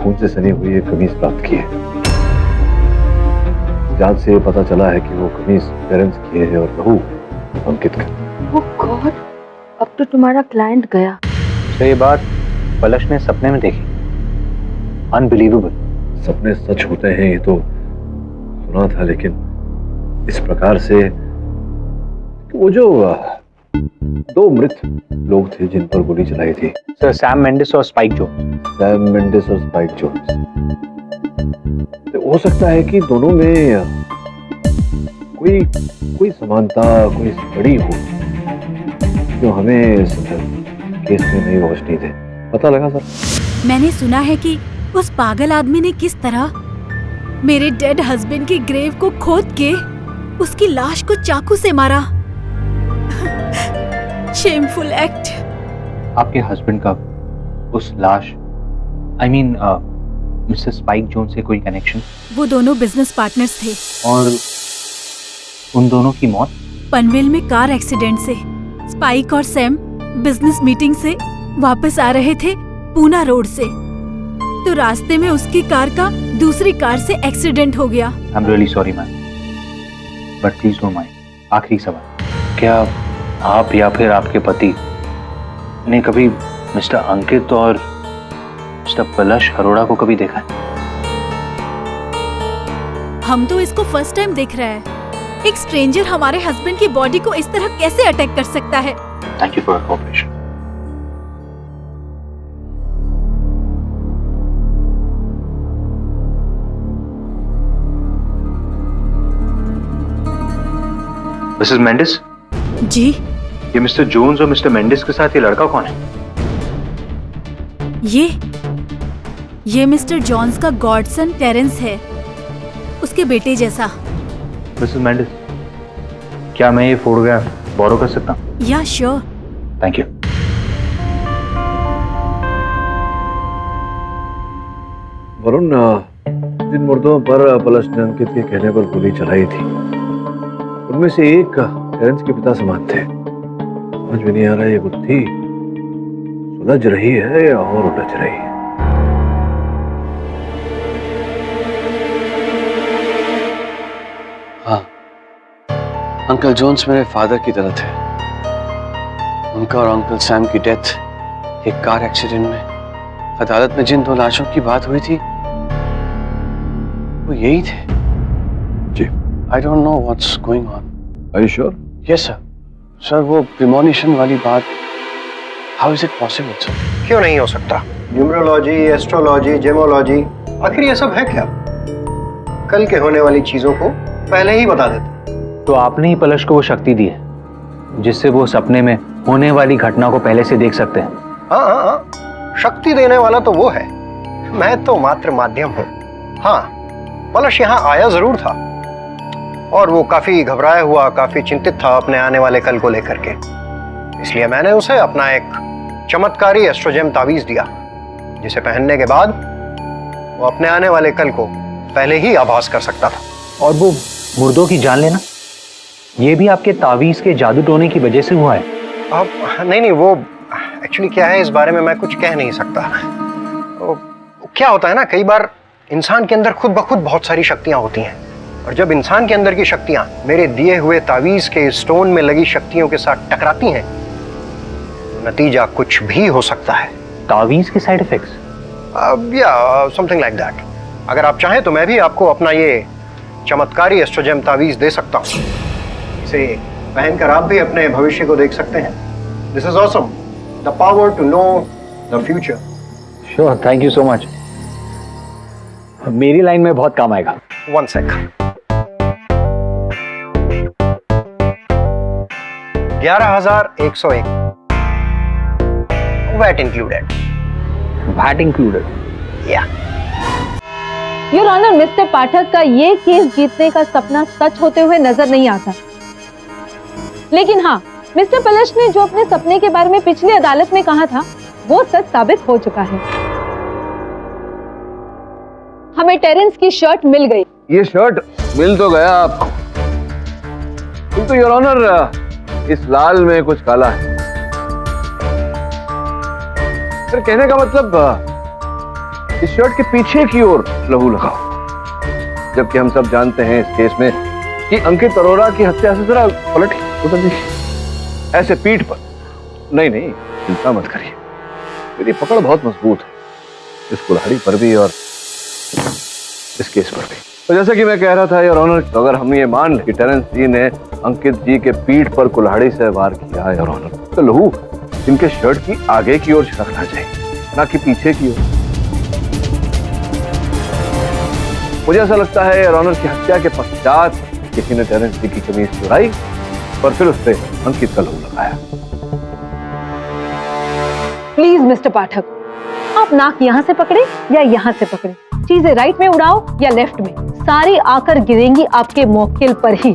खून से सनी हुई एक कमीज प्राप्त की है। जांच से पता चला है कि वो कमीज टेरेंस की है और लहू अंकित का। ओह गॉड, अब तो तुम्हारा क्लाइंट गया। तो ये बात पलश ने सपने में देखी। अनबिलीवेबल। सपने सच होते हैं ये तो सुना था, लेकिन इस प्रकार से वो जो 2 मृत लोग थे जिन पर गोली चलाई थी, सर सैम मेंडिस और स्पाइक जोन्स। सैम मेंडिस और स्पाइक जोन्स। हो सकता है कि दोनों में कोई समानता, कोई कड़ी हो जो हमें इस केस में नहीं रोशनी दे। पता लगा सर? मैंने सुना है कि उस पागल आदमी ने किस तरह मेरे डेड हस्बैंड की ग्रेव को खोद के उसकी लाश को चाकू से मारा। Shameful act. आपके हस्बैंड का उस लाश, I mean mister spike zone से कोई कनेक्शन? वो दोनों बिजनेस पार्टनर्स थे। और उन दोनों की मौत पनवेल में कार एक्सीडेंट से। स्पाइक और सैम बिजनेस मीटिंग से वापस आ रहे थे पूना रोड से, तो रास्ते में उसकी कार का दूसरी कार से एक्सीडेंट हो गया। I am really sorry ma'am, but please don't mind. आखिरी सवाल, क्या आप या फिर आपके पति ने कभी मिस्टर अंकित और मिस्टर पलश अरोड़ा को कभी देखा है? हम तो इसको फर्स्ट टाइम देख रहे हैं। एक स्ट्रेंजर हमारे हस्बैंड की बॉडी को इस तरह कैसे अटैक कर सकता है? Thank you for your cooperation. Mrs Mendis ji. ये मिस्टर जोन्स और मिस्टर मेंडिस के साथ ये लड़का कौन है? ये मिस्टर जॉन्स का गॉडसन टेरेंस है, उसके बेटे जैसा। मिसेस मेंडिस, क्या मैं ये फोटोग्राफ बोरो कर सकता हूँ? Yeah sure. Thank you. Varun, जिन मुर्दों पर पलश ने अंकित के कहने पर गोली चलाई थी, उनमें से एक टेरेंस के पिता समान थे। समझ में नहीं आ रहा ये गुत्थी सुलझ रही है या और उलझ रही है। हाँ, अंकल जोन्स मेरे फादर की तरह थे। उनका और अंकल सैम की डेथ एक कार एक्सीडेंट में। अदालत में जिन 2 लाशों की बात हुई थी वो यही थे। जी। I don't know what's going on. Are you sure? Yes sir. Sir वो प्रीमोनिशन वाली बात, how is it possible sir? क्यों नहीं हो सकता? न्यूमरोलॉजी, एस्ट्रोलॉजी, जेमोलॉजी, आखिर ये सब है क्या? कल के होने वाली चीजों को पहले ही बता देते। तो आपने ही पलश को वो शक्ति दी है जिससे वो सपने में होने वाली घटना को पहले से देख सकते हैं। हाँ, शक्ति देने वाला तो वो है, मैं तो मात्र माध्यम हूँ। हाँ, पलश यहाँ आया जरूर था और वो काफी घबराया हुआ, काफी चिंतित था अपने आने वाले कल को लेकर के। इसलिए मैंने उसे अपना एक चमत्कारी एस्ट्रोजेम तावीज दिया, जिसे पहनने के बाद वो अपने आने वाले कल को पहले ही आभास कर सकता था। और वो मुर्दों की जान लेना, ये भी आपके तावीज के जादू टोने की वजह से हुआ है? अब नहीं, वो एक्चुअली क्या है, इस बारे में मैं कुछ कह नहीं सकता। क्या होता है ना, कई बार इंसान के अंदर खुद ब खुद बहुत सारी शक्तियां होती हैं, और जब इंसान के अंदर की शक्तियां मेरे दिए हुए तावीज के स्टोन में लगी शक्तियों के साथ टकराती हैं, तो नतीजा कुछ भी हो सकता है। तावीज के साइड इफेक्ट्स? या समथिंग लाइक दैट। अगर आप चाहें तो मैं भी आपको अपना ये चमत्कारी एस्ट्रोजेम तावीज दे सकता हूँ। इसे पहनकर आप भी अपने भविष्य को देख सकते हैं। This is awesome, the power to know the future. Sure, thank you so much. मेरी लाइन में बहुत काम आएगा। 1 second. 11,101 VAT included. VAT included? Yeah. Your honour, mister Pathak का ये केस जीतने का सपना सच होते हुए नजर नहीं आता, लेकिन हाँ, मिस्टर पलश ने जो अपने सपने के बारे में पिछली अदालत में कहा था वो सच साबित हो चुका है। हमें टेरेंस की शर्ट मिल गई। ये शर्ट मिल तो गया आपको, किंतु योर ऑनर इस लाल में कुछ काला है। सर, कहने का मतलब इस शर्ट के पीछे की ओर लहू लगा। जबकि हम सब जानते हैं इस केस में कि अंकित अरोड़ा की हत्या से जरा पलट उधर देखिए, ऐसे पीठ पर। नहीं नहीं, चिंता मत करिए, मेरी पकड़ बहुत मजबूत है, इस कुल्हाड़ी पर भी और इस केस पर भी। तो जैसा कि मैं कह रहा था योर ऑनर, तो अगर हम ये मान लें कि टेरेंस जी ने अंकित जी के पीठ पर कुल्हाड़ी से वार किया योर ऑनर, तो लहू इनके शर्ट की आगे की ओर छिड़कना चाहिए, ना कि पीछे की ओर। मुझे ऐसा लगता है योर ऑनर की हत्या के पश्चात किसी ने टेरेंस जी की कमीज चुराई और फिर उस पर अंकित का लहू लगाया। प्लीज मिस्टर पाठक, आप नाक यहाँ से पकड़े या यहाँ से पकड़े, चीजें राइट में उड़ाओ या लेफ्ट में, सारी आकर गिरेंगी आपके मौकिल पर ही।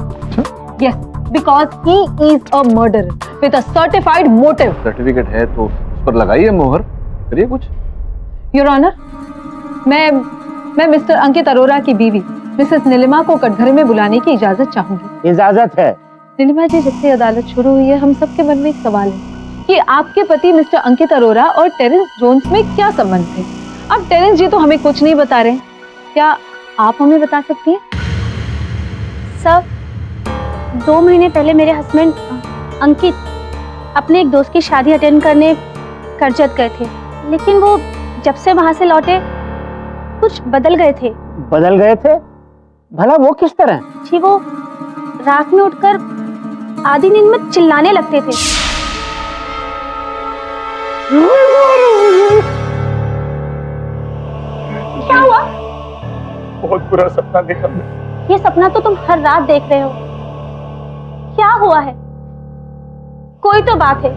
Yes, because he is a murderer with a certified motive. Certificate है तो उस पर लगाइए मोहर, करिए कुछ। योर ऑनर, मैं मिस्टर अंकित अरोड़ा की बीवी मिसेस नीलिमा को कटघरे में बुलाने की इजाजत चाहूंगी। इजाजत है। नीलिमा जी, जब से अदालत शुरू हुई है हम सबके मन में एक सवाल है कि आपके पति मिस्टर अंकित अरोड़ा और टेरेंस जोन्स में क्या संबंध थे। अब टेरेंस जी तो हमें कुछ नहीं बता रहे, क्या आप हमें बता सकती हैं? सर, 2 महीने पहले मेरे हस्बैंड अंकित अपने एक दोस्त की शादी अटेंड करने करजत गए थे, लेकिन वो जब से वहां से लौटे कुछ बदल गए थे। बदल गए थे? भला वो किस तरह? जी, वो रात में उठकर आधी नींद में चिल्लाने लगते थे। क्या हुआ? बहुत बुरा सपना देखा मैं। ये सपना तो तुम हर रात देख रहे हो। क्या हुआ है? कोई तो बात है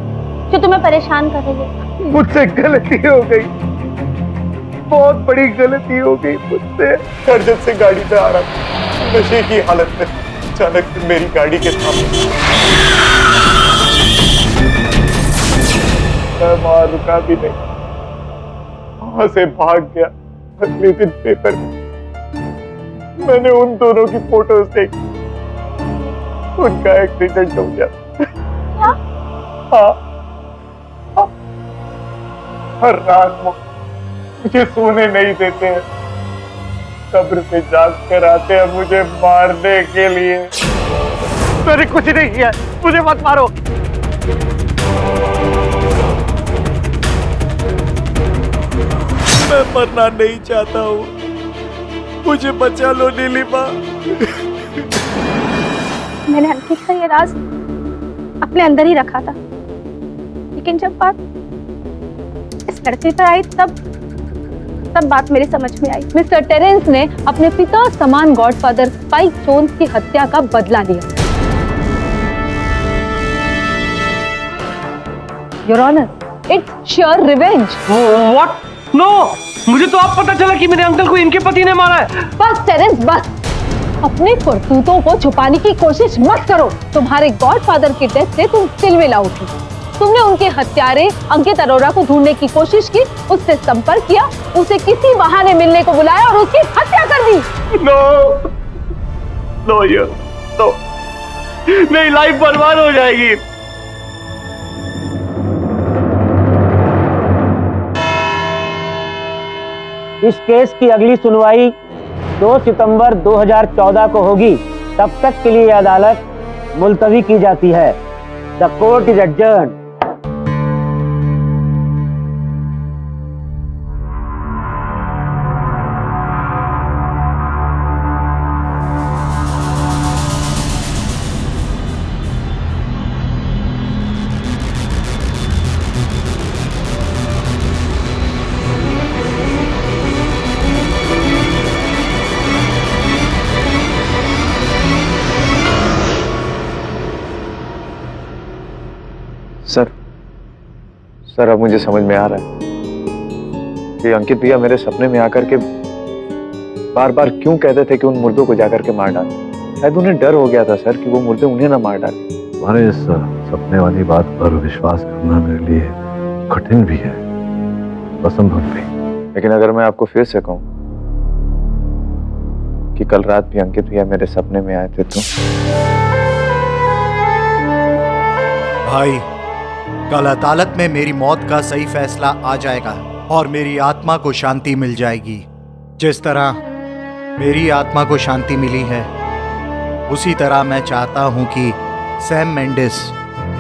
जो तुम्हें परेशान कर रही है। मुझसे गलती हो गई, बहुत बड़ी गलती हो गई मुझसे। करजत से गाड़ी पे आ रहा था, नशे की हालत में अचानक से मेरी गाड़ी के सामने मैं वहां रुका भी नहीं, वहां से भाग गया। अगले दिन पेपर में मैंने उन दोनों की फोटोज देखी, उनका एक्सीडेंट हो गया। हाँ, हर रात वो मुझे सोने नहीं देते हैं, कब्र पे जाग कर आते हैं मुझे मारने के लिए। मैंने कुछ नहीं किया, मुझे मत मारो। मैं मरना नहीं चाहता हूँ, मुझे बचा लो नीलिमा। मैंने अंकित का ये राज अपने अंदर ही रखा था, लेकिन जब बात इस लड़के पर आई तब बात मेरी समझ में आई। मिस्टर टेरेंस ने अपने पिता समान गॉडफादर स्पाइक जोन्स की हत्या का बदला लिया। Your honour, it's sure revenge. What? No, मुझे तो अब पता चला कि मेरे अंकल को इनके पति ने मारा है। बस टेरेंस, बस। अपने करतूतों को छुपाने की कोशिश मत करो। तुम्हारे गॉडफादर की डेथ से तुम तिलमिला उठी। तुमने उनके हत्यारे अंकित अरोड़ा को ढूंढने की कोशिश की, उससे संपर्क किया, उसे किसी बहाने मिलने को बुलाया और उसकी हत्या कर दी। नो, नो यार, नो, मेरी लाइफ बर्बाद हो जाएगी। इस केस की अगली सुनवाई 2 सितंबर 2014 को होगी। तब तक के लिए अदालत मुलतवी की जाती है। The court is adjourned. Sir, अब मुझे समझ में आ रहा है कि अंकित भैया मेरे सपने में आकर के बार बार क्यों कहते थे कि उन मुर्दों को जाकर के मार डाल। शायद उन्हें डर हो गया था सर कि वो मुर्दे उन्हें ना मार डाले। तुम्हारे इस सपने वाली बात पर विश्वास करना मेरे लिए कठिन भी है, असंभव भी। लेकिन अगर मैं आपको फिर से कहूं कि कल रात भी अंकित भैया मेरे सपने में आए थे तो भाई, कल अदालत में मेरी मौत का सही फैसला आ जाएगा और मेरी आत्मा को शांति मिल जाएगी। जिस तरह मेरी आत्मा को शांति मिली है, उसी तरह मैं चाहता हूं कि सैम मेंडिस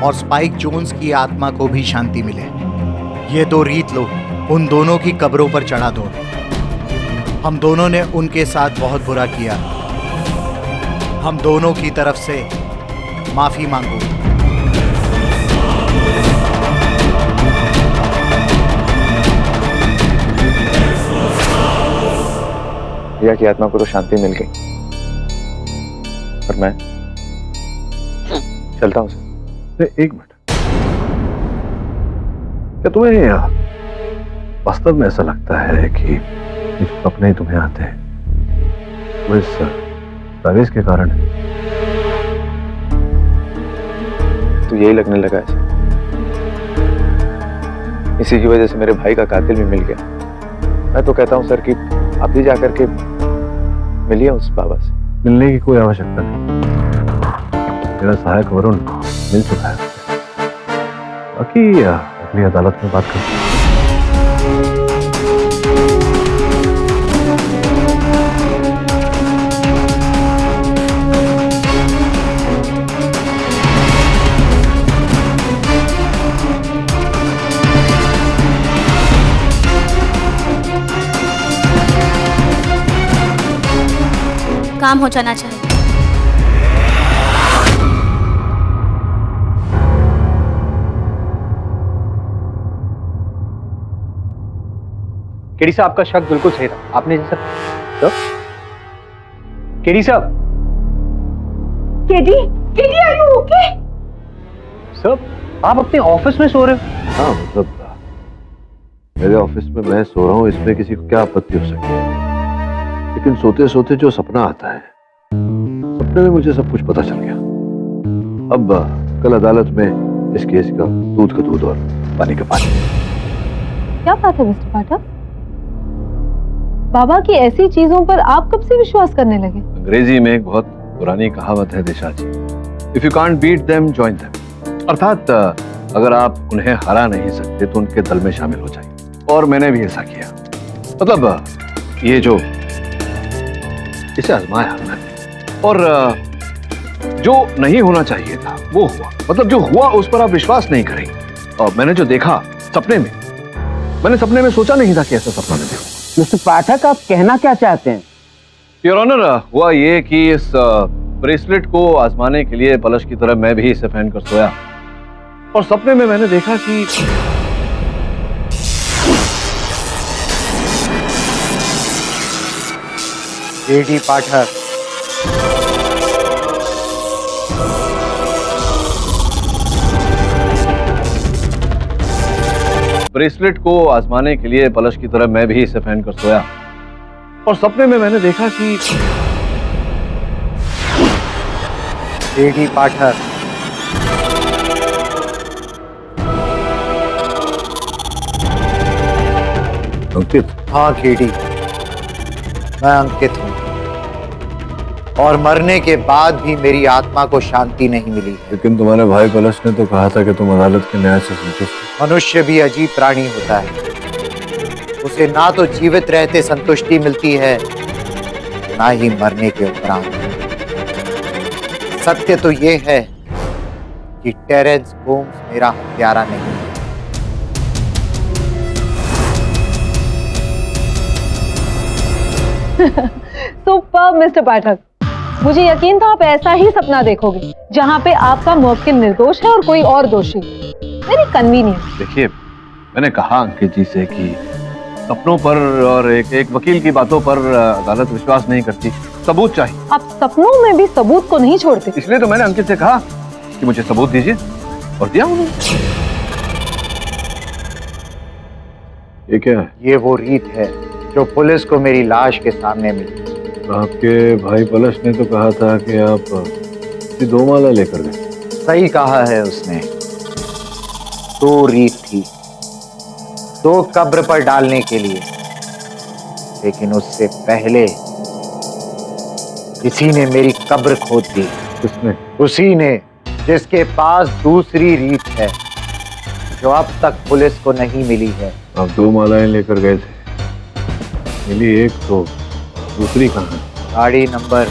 और स्पाइक जोन्स की आत्मा को भी शांति मिले। ये दो रीत लो, उन दोनों की कब्रों पर चढ़ा दो। हम दोनों ने उनके साथ बहुत बुरा किया। हम दोनों की तरफ से माफी मांगो। रिया की आत्मा को तो शांति मिल गई, और मैं चलता हूं सर। एक मिनट, क्या तुम्हें वास्तव में ऐसा लगता है कि ये जो सपने तुम्हें आते हैं वो इस रवेश के कारण है? तो यही लगने लगा है सर। इसी की वजह से मेरे भाई का कातिल भी मिल गया। मैं तो कहता हूं सर कि आप भी जाकर के मिलिए उस बाबा से। मिलने की कोई आवश्यकता नहीं, मेरा सहायक वरुण मिल चुका है। बाकी अगली अदालत में बात करते हैं। काम हो जाना चाहिए। केडी साहब, आपका शक बिल्कुल सही था। आपने जैसा केडी साहब, KD, KD are you okay? Sir आप अपने ऑफिस में सो रहे हो? हाँ, मतलब मेरे ऑफिस में मैं सो रहा हूँ, इसमें किसी को क्या आपत्ति हो सकती है? लेकिन सोते सोते जो सपना आता है, सपने में मुझे सब कुछ पता चल गया। अब कल अदालत में इस केस का दूध का दूध और पानी का पानी। क्या बात है मिस्टर पाठक? बाबा की ऐसी चीजों पर आप कब से विश्वास करने लगे? अंग्रेजी में एक बहुत पुरानी कहावत है Disha ji, if you can't beat them join them. अर्थात अगर आप उन्हें हरा नहीं सकते तो उनके दल में शामिल हो जाइए। और मैंने भी ऐसा किया। मतलब ये जो इसे आजमाया मैंने, और जो नहीं होना चाहिए था वो हुआ। मतलब जो हुआ उस पर आप विश्वास नहीं करेंगे। और मैंने जो देखा सपने में, मैंने सपने में सोचा नहीं था कि ऐसा सपना मैं देखूं। मिस्टर पाठक, आप कहना क्या चाहते हैं? योर ऑनर, हुआ ये कि इस ब्रेसलेट को आजमाने के लिए पलश की तरह मैं भी इसे पहन कर सोया, और सपने में मैंने देखा कि केडी पाठक, ब्रेसलेट को आजमाने के लिए पलश की तरह मैं भी इसे पहन कर सोया, और सपने में मैंने देखा कि केडी पाठक, अंकित। हाँ केडी, मैं अंकित हूँ, और मरने के बाद भी मेरी आत्मा को शांति नहीं मिली है। लेकिन तुम्हारे भाई पलश ने तो कहा था कि तुम अदालत के न्याय से संतुष्ट। मनुष्य भी अजीब प्राणी होता है, उसे ना तो जीवित रहते संतुष्टि मिलती है, ना ही मरने के उपरांत। सत्य तो ये है कि टेरेंस होम्स मेरा हत्यारा नहीं है। सुपर्ब मिस्टर पाठक, मुझे यकीन था आप ऐसा ही सपना देखोगे जहाँ पे आपका मुवक्किल निर्दोष है और कोई और दोषी। Very convenient. देखिए, मैंने कहा अंकित जी से कि सपनों पर और एक वकील की बातों पर अदालत विश्वास नहीं करती, सबूत चाहिए। आप सपनों में भी सबूत को नहीं छोड़ते। इसलिए तो मैंने अंकित से कहा कि मुझे सबूत दीजिए, और दिया उन्होंने। ये क्या है? ये वो रीत है जो पुलिस को मेरी लाश के सामने मिली। आपके भाई पलश ने तो कहा था कि आप 2 माला लेकर गए। सही कहा है उसने। 2 रीत थी, 2 कब्र पर डालने के लिए, लेकिन उससे पहले किसी ने मेरी कब्र खोद दी। किसने? उसी ने जिसके पास दूसरी रीत है जो अब तक पुलिस को नहीं मिली है। आप 2 मालाएं लेकर गए थे, मिली एक तो दूसरी कहाँ है? गाड़ी नंबर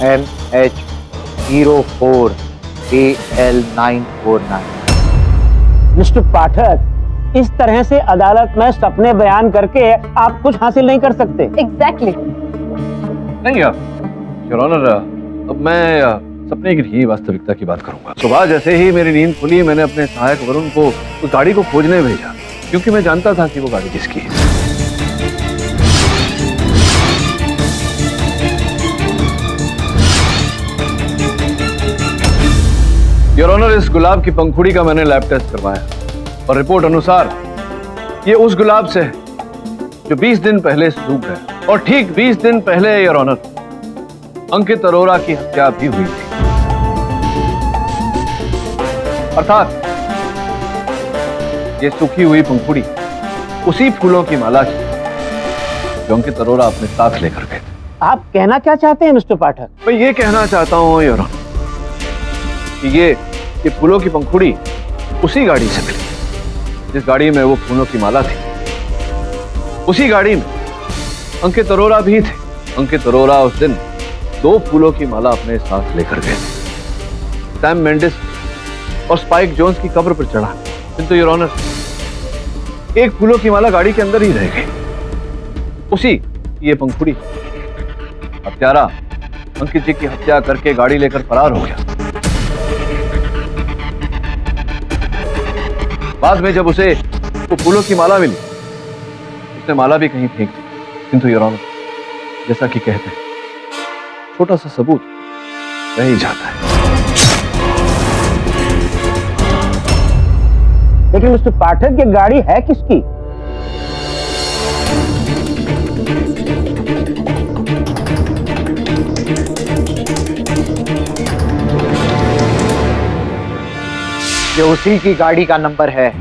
MH04AL949। मिस्टर पाठक, इस तरह से अदालत में सपने बयान करके आप कुछ हासिल नहीं कर सकते। एग्जैक्टली। नहीं योर ऑनर, अब मैं सपने की नहीं वास्तविकता की बात करूंगा। सुबह जैसे ही मेरी नींद खुली, मैंने अपने सहायक वरुण को उस गाड़ी को खोजने भेजा, क्योंकि मैं जानता था कि वो गाड़ी किसकी है। योर ऑनर, इस गुलाब की पंखुड़ी का मैंने लैब टेस्ट करवाया और रिपोर्ट अनुसार ये उस गुलाब से है जो 20 दिन पहले सूख गया। और ठीक 20 दिन पहले योर ऑनर, अंकित अरोरा की हत्या भी हुई थी। अर्थात ये सूखी हुई पंखुड़ी उसी फूलों की माला थी जो अंकित अरोरा अपने साथ लेकर गए थे। आप कहना क्या चाहते हैं मिस्टर पाठक? मैं ये कहना चाहता हूं योर ऑनर कि ये फूलों की पंखुड़ी उसी गाड़ी से मिली जिस गाड़ी में वो फूलों की माला थी। उसी गाड़ी में अंकित अरोरा भी थे। अंकित अरोरा उस दिन 2 फूलों की माला अपने साथ लेकर गए थे। सैम मेंडिस और स्पाइक जोन्स की कब्र पर चढ़ा, किंतु योर ऑनर एक फूलों की माला गाड़ी के अंदर ही रह गई। उसी ये पंखुड़ी हत्यारा अंकित जी की हत्या करके गाड़ी लेकर फरार हो गया। बाद में जब उसे वो फूलों की माला मिली, उसने माला भी कहीं फेंक दी। किंतु योर ऑनर, जैसा कि कहते हैं, छोटा सा सबूत रह ही जाता है। लेकिन मिस्टर पाठक, ये गाड़ी है किसकी? ये उसी की गाड़ी का नंबर है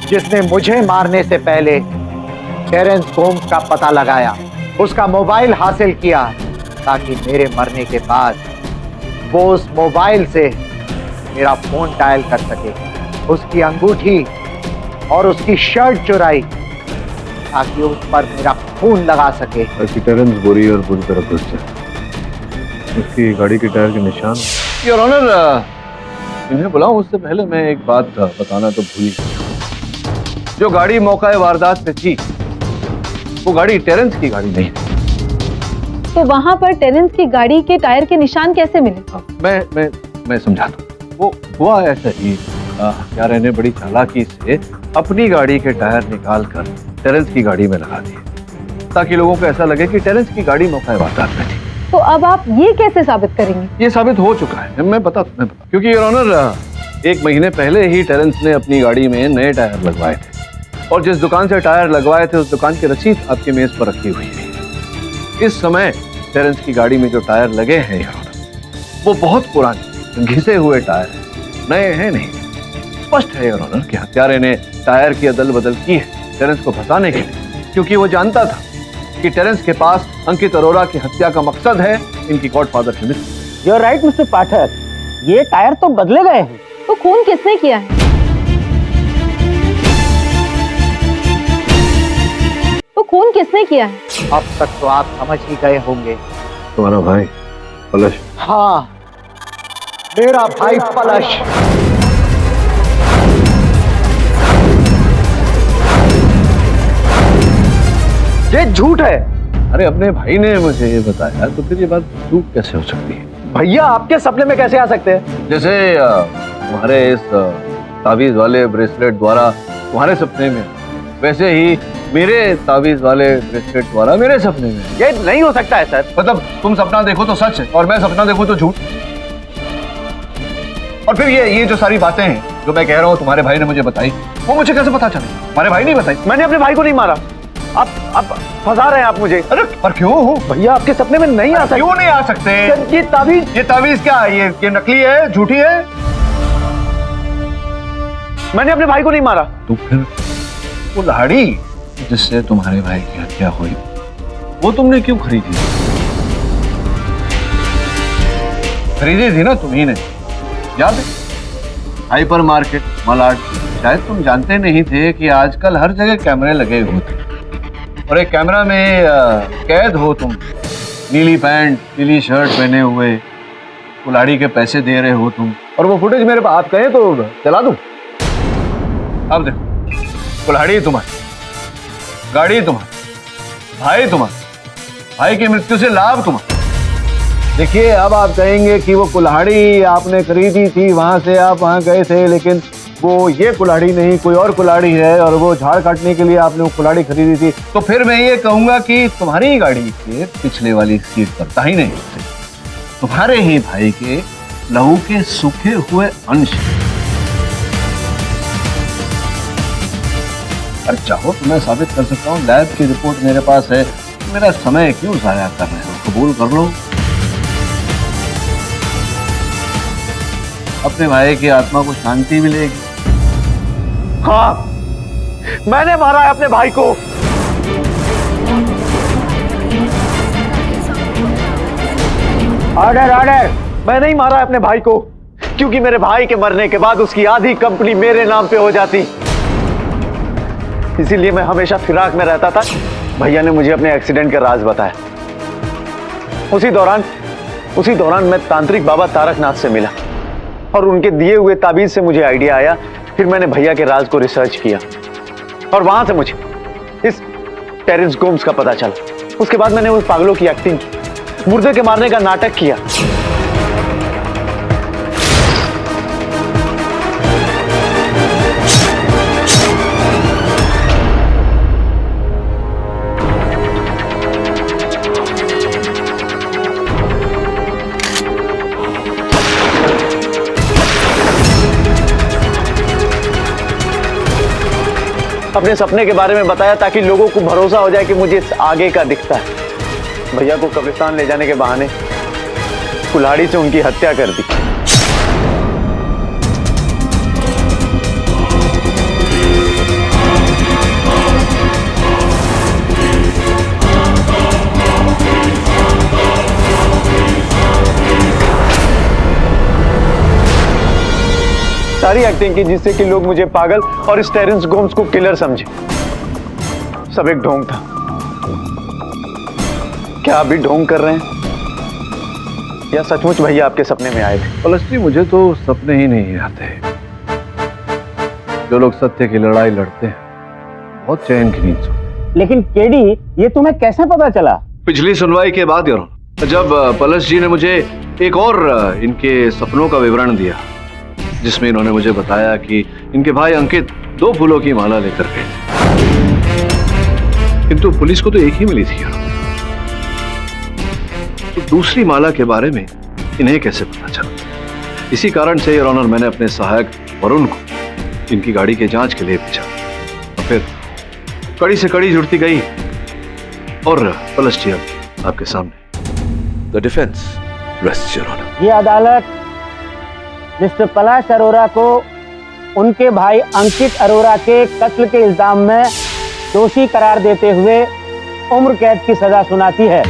जिसने मुझे मारने से पहले टेरेंस गोम्स का पता लगाया, उसका मोबाइल हासिल किया, ताकि मेरे मरने के बाद वो उस मोबाइल से मेरा फोन डायल कर सके, उसकी अंगूठी और उसकी शर्ट चुराई ताकि उस पर मेरा खून लगा सके। टेरेंस बुरी और बुरी तरह घुस जाए, उसकी गाड़ी के टायर के निशान। योर ऑनर, इन्हें बुलाऊं उससे पहले मैं एक बात बताना तो भूल ही गया। जो गाड़ी मौका वारदात पे थी, वो गाड़ी टेरेंस की गाड़ी नहीं। तो वहां पर टेरेंस की गाड़ी के टायर के निशान कैसे मिले? मैं समझाता हूँ। वो हुआ ऐसा ही, हत्यारे ने बड़ी चालाकी से अपनी गाड़ी के टायर निकाल कर टेरेंस की गाड़ी में लगा दिए, ताकि लोगों को ऐसा लगे कि टेरेंस की गाड़ी मौका वारदात में थी। तो अब आप ये कैसे साबित करेंगे? ये साबित हो चुका है, मैं बता क्योंकि योर ऑनर 1 महीने पहले ही टेरेंस ने अपनी गाड़ी में नए टायर लगवाए थे, और जिस दुकान से टायर लगवाए थे उस दुकान की रसीद आपकी मेज पर रखी हुई है। इस समय टेरेंस की गाड़ी में जो टायर लगे हैं योर ऑनर, वो बहुत पुराने घिसे हुए टायर हैं, नए हैं नहीं। स्पष्ट है योर ऑनर कि हत्यारे ने टायर की अदल बदल की है टेरेंस को फंसाने के लिए, क्योंकि वो जानता था कि टेरेंस के पास अंकित अरोरा की हत्या का मकसद है इनकी गॉडफादर की मृत्यु। यू आर राइट मिस्टर पाठक, ये टायर तो बदले गए हैं। तो खून किसने किया है? तो खून किसने किया है? अब तक तो आप समझ ही गए होंगे। तुम्हारा भाई पलश। हाँ, मेरा भाई पलश। ये झूठ है। अरे अपने भाई ने मुझे ये बताया, तो फिर ये बात झूठ कैसे हो सकती है? भैया आपके सपने में कैसे आ सकते हैं? जैसे तुम्हारे इस तावीज वाले ब्रेसलेट द्वारा तुम्हारे सपने में, वैसे ही मेरे तावीज वाले ब्रेसलेट द्वारा मेरे सपने में। ये नहीं हो सकता है सर। मतलब तुम सपना देखो तो सच है और मैं सपना देखूं तो झूठ। और फिर ये जो सारी बातें हैं जो मैं कह रहा हूँ तुम्हारे भाई ने मुझे बताई, वो मुझे कैसे पता चले? तुम्हारे भाई नहीं बताई। मैंने अपने भाई को नहीं मारा। आप फंसा रहे हैं आप मुझे। अरे पर क्यों? भैया आपके सपने में नहीं आ सकते। क्यों नहीं आ सकते? ये तावीज क्या है? ये नकली है, झूठी है। मैंने अपने भाई को नहीं मारा। तो फिर वो लाड़ी जिससे तुम्हारे भाई की हत्या हुई, वो तुमने क्यों खरीदी? खरीदी थी ना तुम्ही ने, याद है? Hyper market, Malad. शायद तुम जानते नहीं थे कि आजकल हर जगह कैमरे लगे हुए थे। और एक कैमरा में कैद हो तुम, नीली पैंट नीली शर्ट पहने हुए, कुल्हाड़ी के पैसे दे रहे हो तुम, और वो फुटेज मेरे पास आप कहें तो चला दूं। अब देखो, कुल्हाड़ी तुम्हारी, गाड़ी तुम्हारी, भाई तुम्हारा, भाई की मृत्यु से लाभ तुम्हारा। देखिए, अब आप कहेंगे कि वो कुल्हाड़ी आपने खरीदी थी, वहां से आप वहां गए थे, लेकिन वो ये कुल्हाड़ी नहीं, कोई और कुल्हाड़ी है, और वो झाड़ काटने के लिए आपने वो कुल्हाड़ी खरीदी थी। तो फिर मैं ये कहूंगा कि तुम्हारी गाड़ी के पिछले वाली सीट पर ताही नहीं, तुम्हारे ही भाई के लहू के सूखे हुए अंश। और चाहो तो मैं साबित कर सकता हूँ, लैब की रिपोर्ट मेरे पास है। मेरा समय क्यों जाया कर रहे हो, कबूल कर लो। अपने भाई की आत्मा को शांति मिलेगी। हाँ, मैंने मारा है अपने भाई को। Order order. मैं नहीं मारा है अपने भाई को, क्योंकि मेरे भाई के मरने के बाद उसकी आधी कंपनी मेरे नाम पे हो जाती, इसीलिए मैं हमेशा फिराक में रहता था। भैया ने मुझे अपने एक्सीडेंट का राज बताया। उसी दौरान मैं तांत्रिक बाबा तारकनाथ से मिला और उनके दिए हुए ताबीज से मुझे आइडिया आया। फिर मैंने भैया के राज को रिसर्च किया और वहां से मुझे इस टेरेंस गोम्स का पता चला। उसके बाद मैंने उस पागलों की एक्टिंग की, मुर्दे के मारने का नाटक किया। अपने सपने के बारे में बताया ताकि लोगों को भरोसा हो जाए कि मुझे आगे का दिखता है। भैया को कब्रिस्तान ले जाने के बहाने कुल्हाड़ी से उनकी हत्या कर दी। सारी एक्टिंग की जिससे कि लोग मुझे पागल और इस टेरेंस गोम्स को किलर समझे। सब एक ढोंग था। क्या आप भी ढोंग कर रहे हैं या सचमुच भैया आपके सपने में आए थे? पलस्टी, मुझे तो सपने ही नहीं आते। जो लोग सत्य की लड़ाई लड़ते हैं बहुत चैन की नींद सोते। लेकिन केडी, ये तुम्हें कैसे पता चला? पिछली सुनवाई के बाद यार, जब पलस जी ने मुझे एक और इनके सपनों का विवरण दिया, जिसमें इन्होंने मुझे बताया कि इनके भाई अंकित 2 फूलों की माला लेकर गए थे, किंतु पुलिस को तो एक ही मिली थी यार। तो दूसरी माला के बारे में इन्हें कैसे पता चला? इसी कारण से योर ऑनर, मैंने अपने सहायक वरुण को इनकी गाड़ी के जांच के लिए भेजा। और फिर कड़ी से कड़ी जुड़ती गई और पलस जी अब आपके सामने। The defence rests your honour. ये अदालत मिस्टर पलाश अरोरा को उनके भाई अंकित अरोरा के कत्ल के इल्जाम में दोषी करार देते हुए उम्र कैद की सजा सुनाती है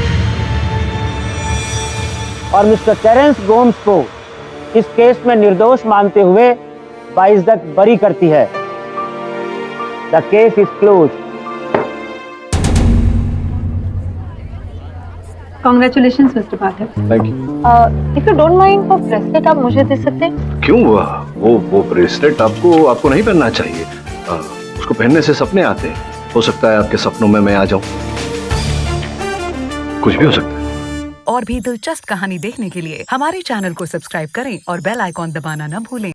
और मिस्टर टेरेंस गोम्स को इस केस में निर्दोष मानते हुए बाइज्जत बरी करती है। The case is close. Congratulations, Mr. Pathak. Thank you. If you don't mind, वो ब्रेसलेट आप मुझे दे सकते हैं? क्यों? वो ब्रेसलेट आपको नहीं पहनना चाहिए। उसको पहनने से सपने आते हैं। हो सकता है आपके सपनों में मैं आ जाऊं। कुछ भी हो सकता है। और भी दिलचस्प कहानी देखने के लिए हमारे चैनल को सब्सक्राइब करें और बेल आइकॉन दबाना न भूलें।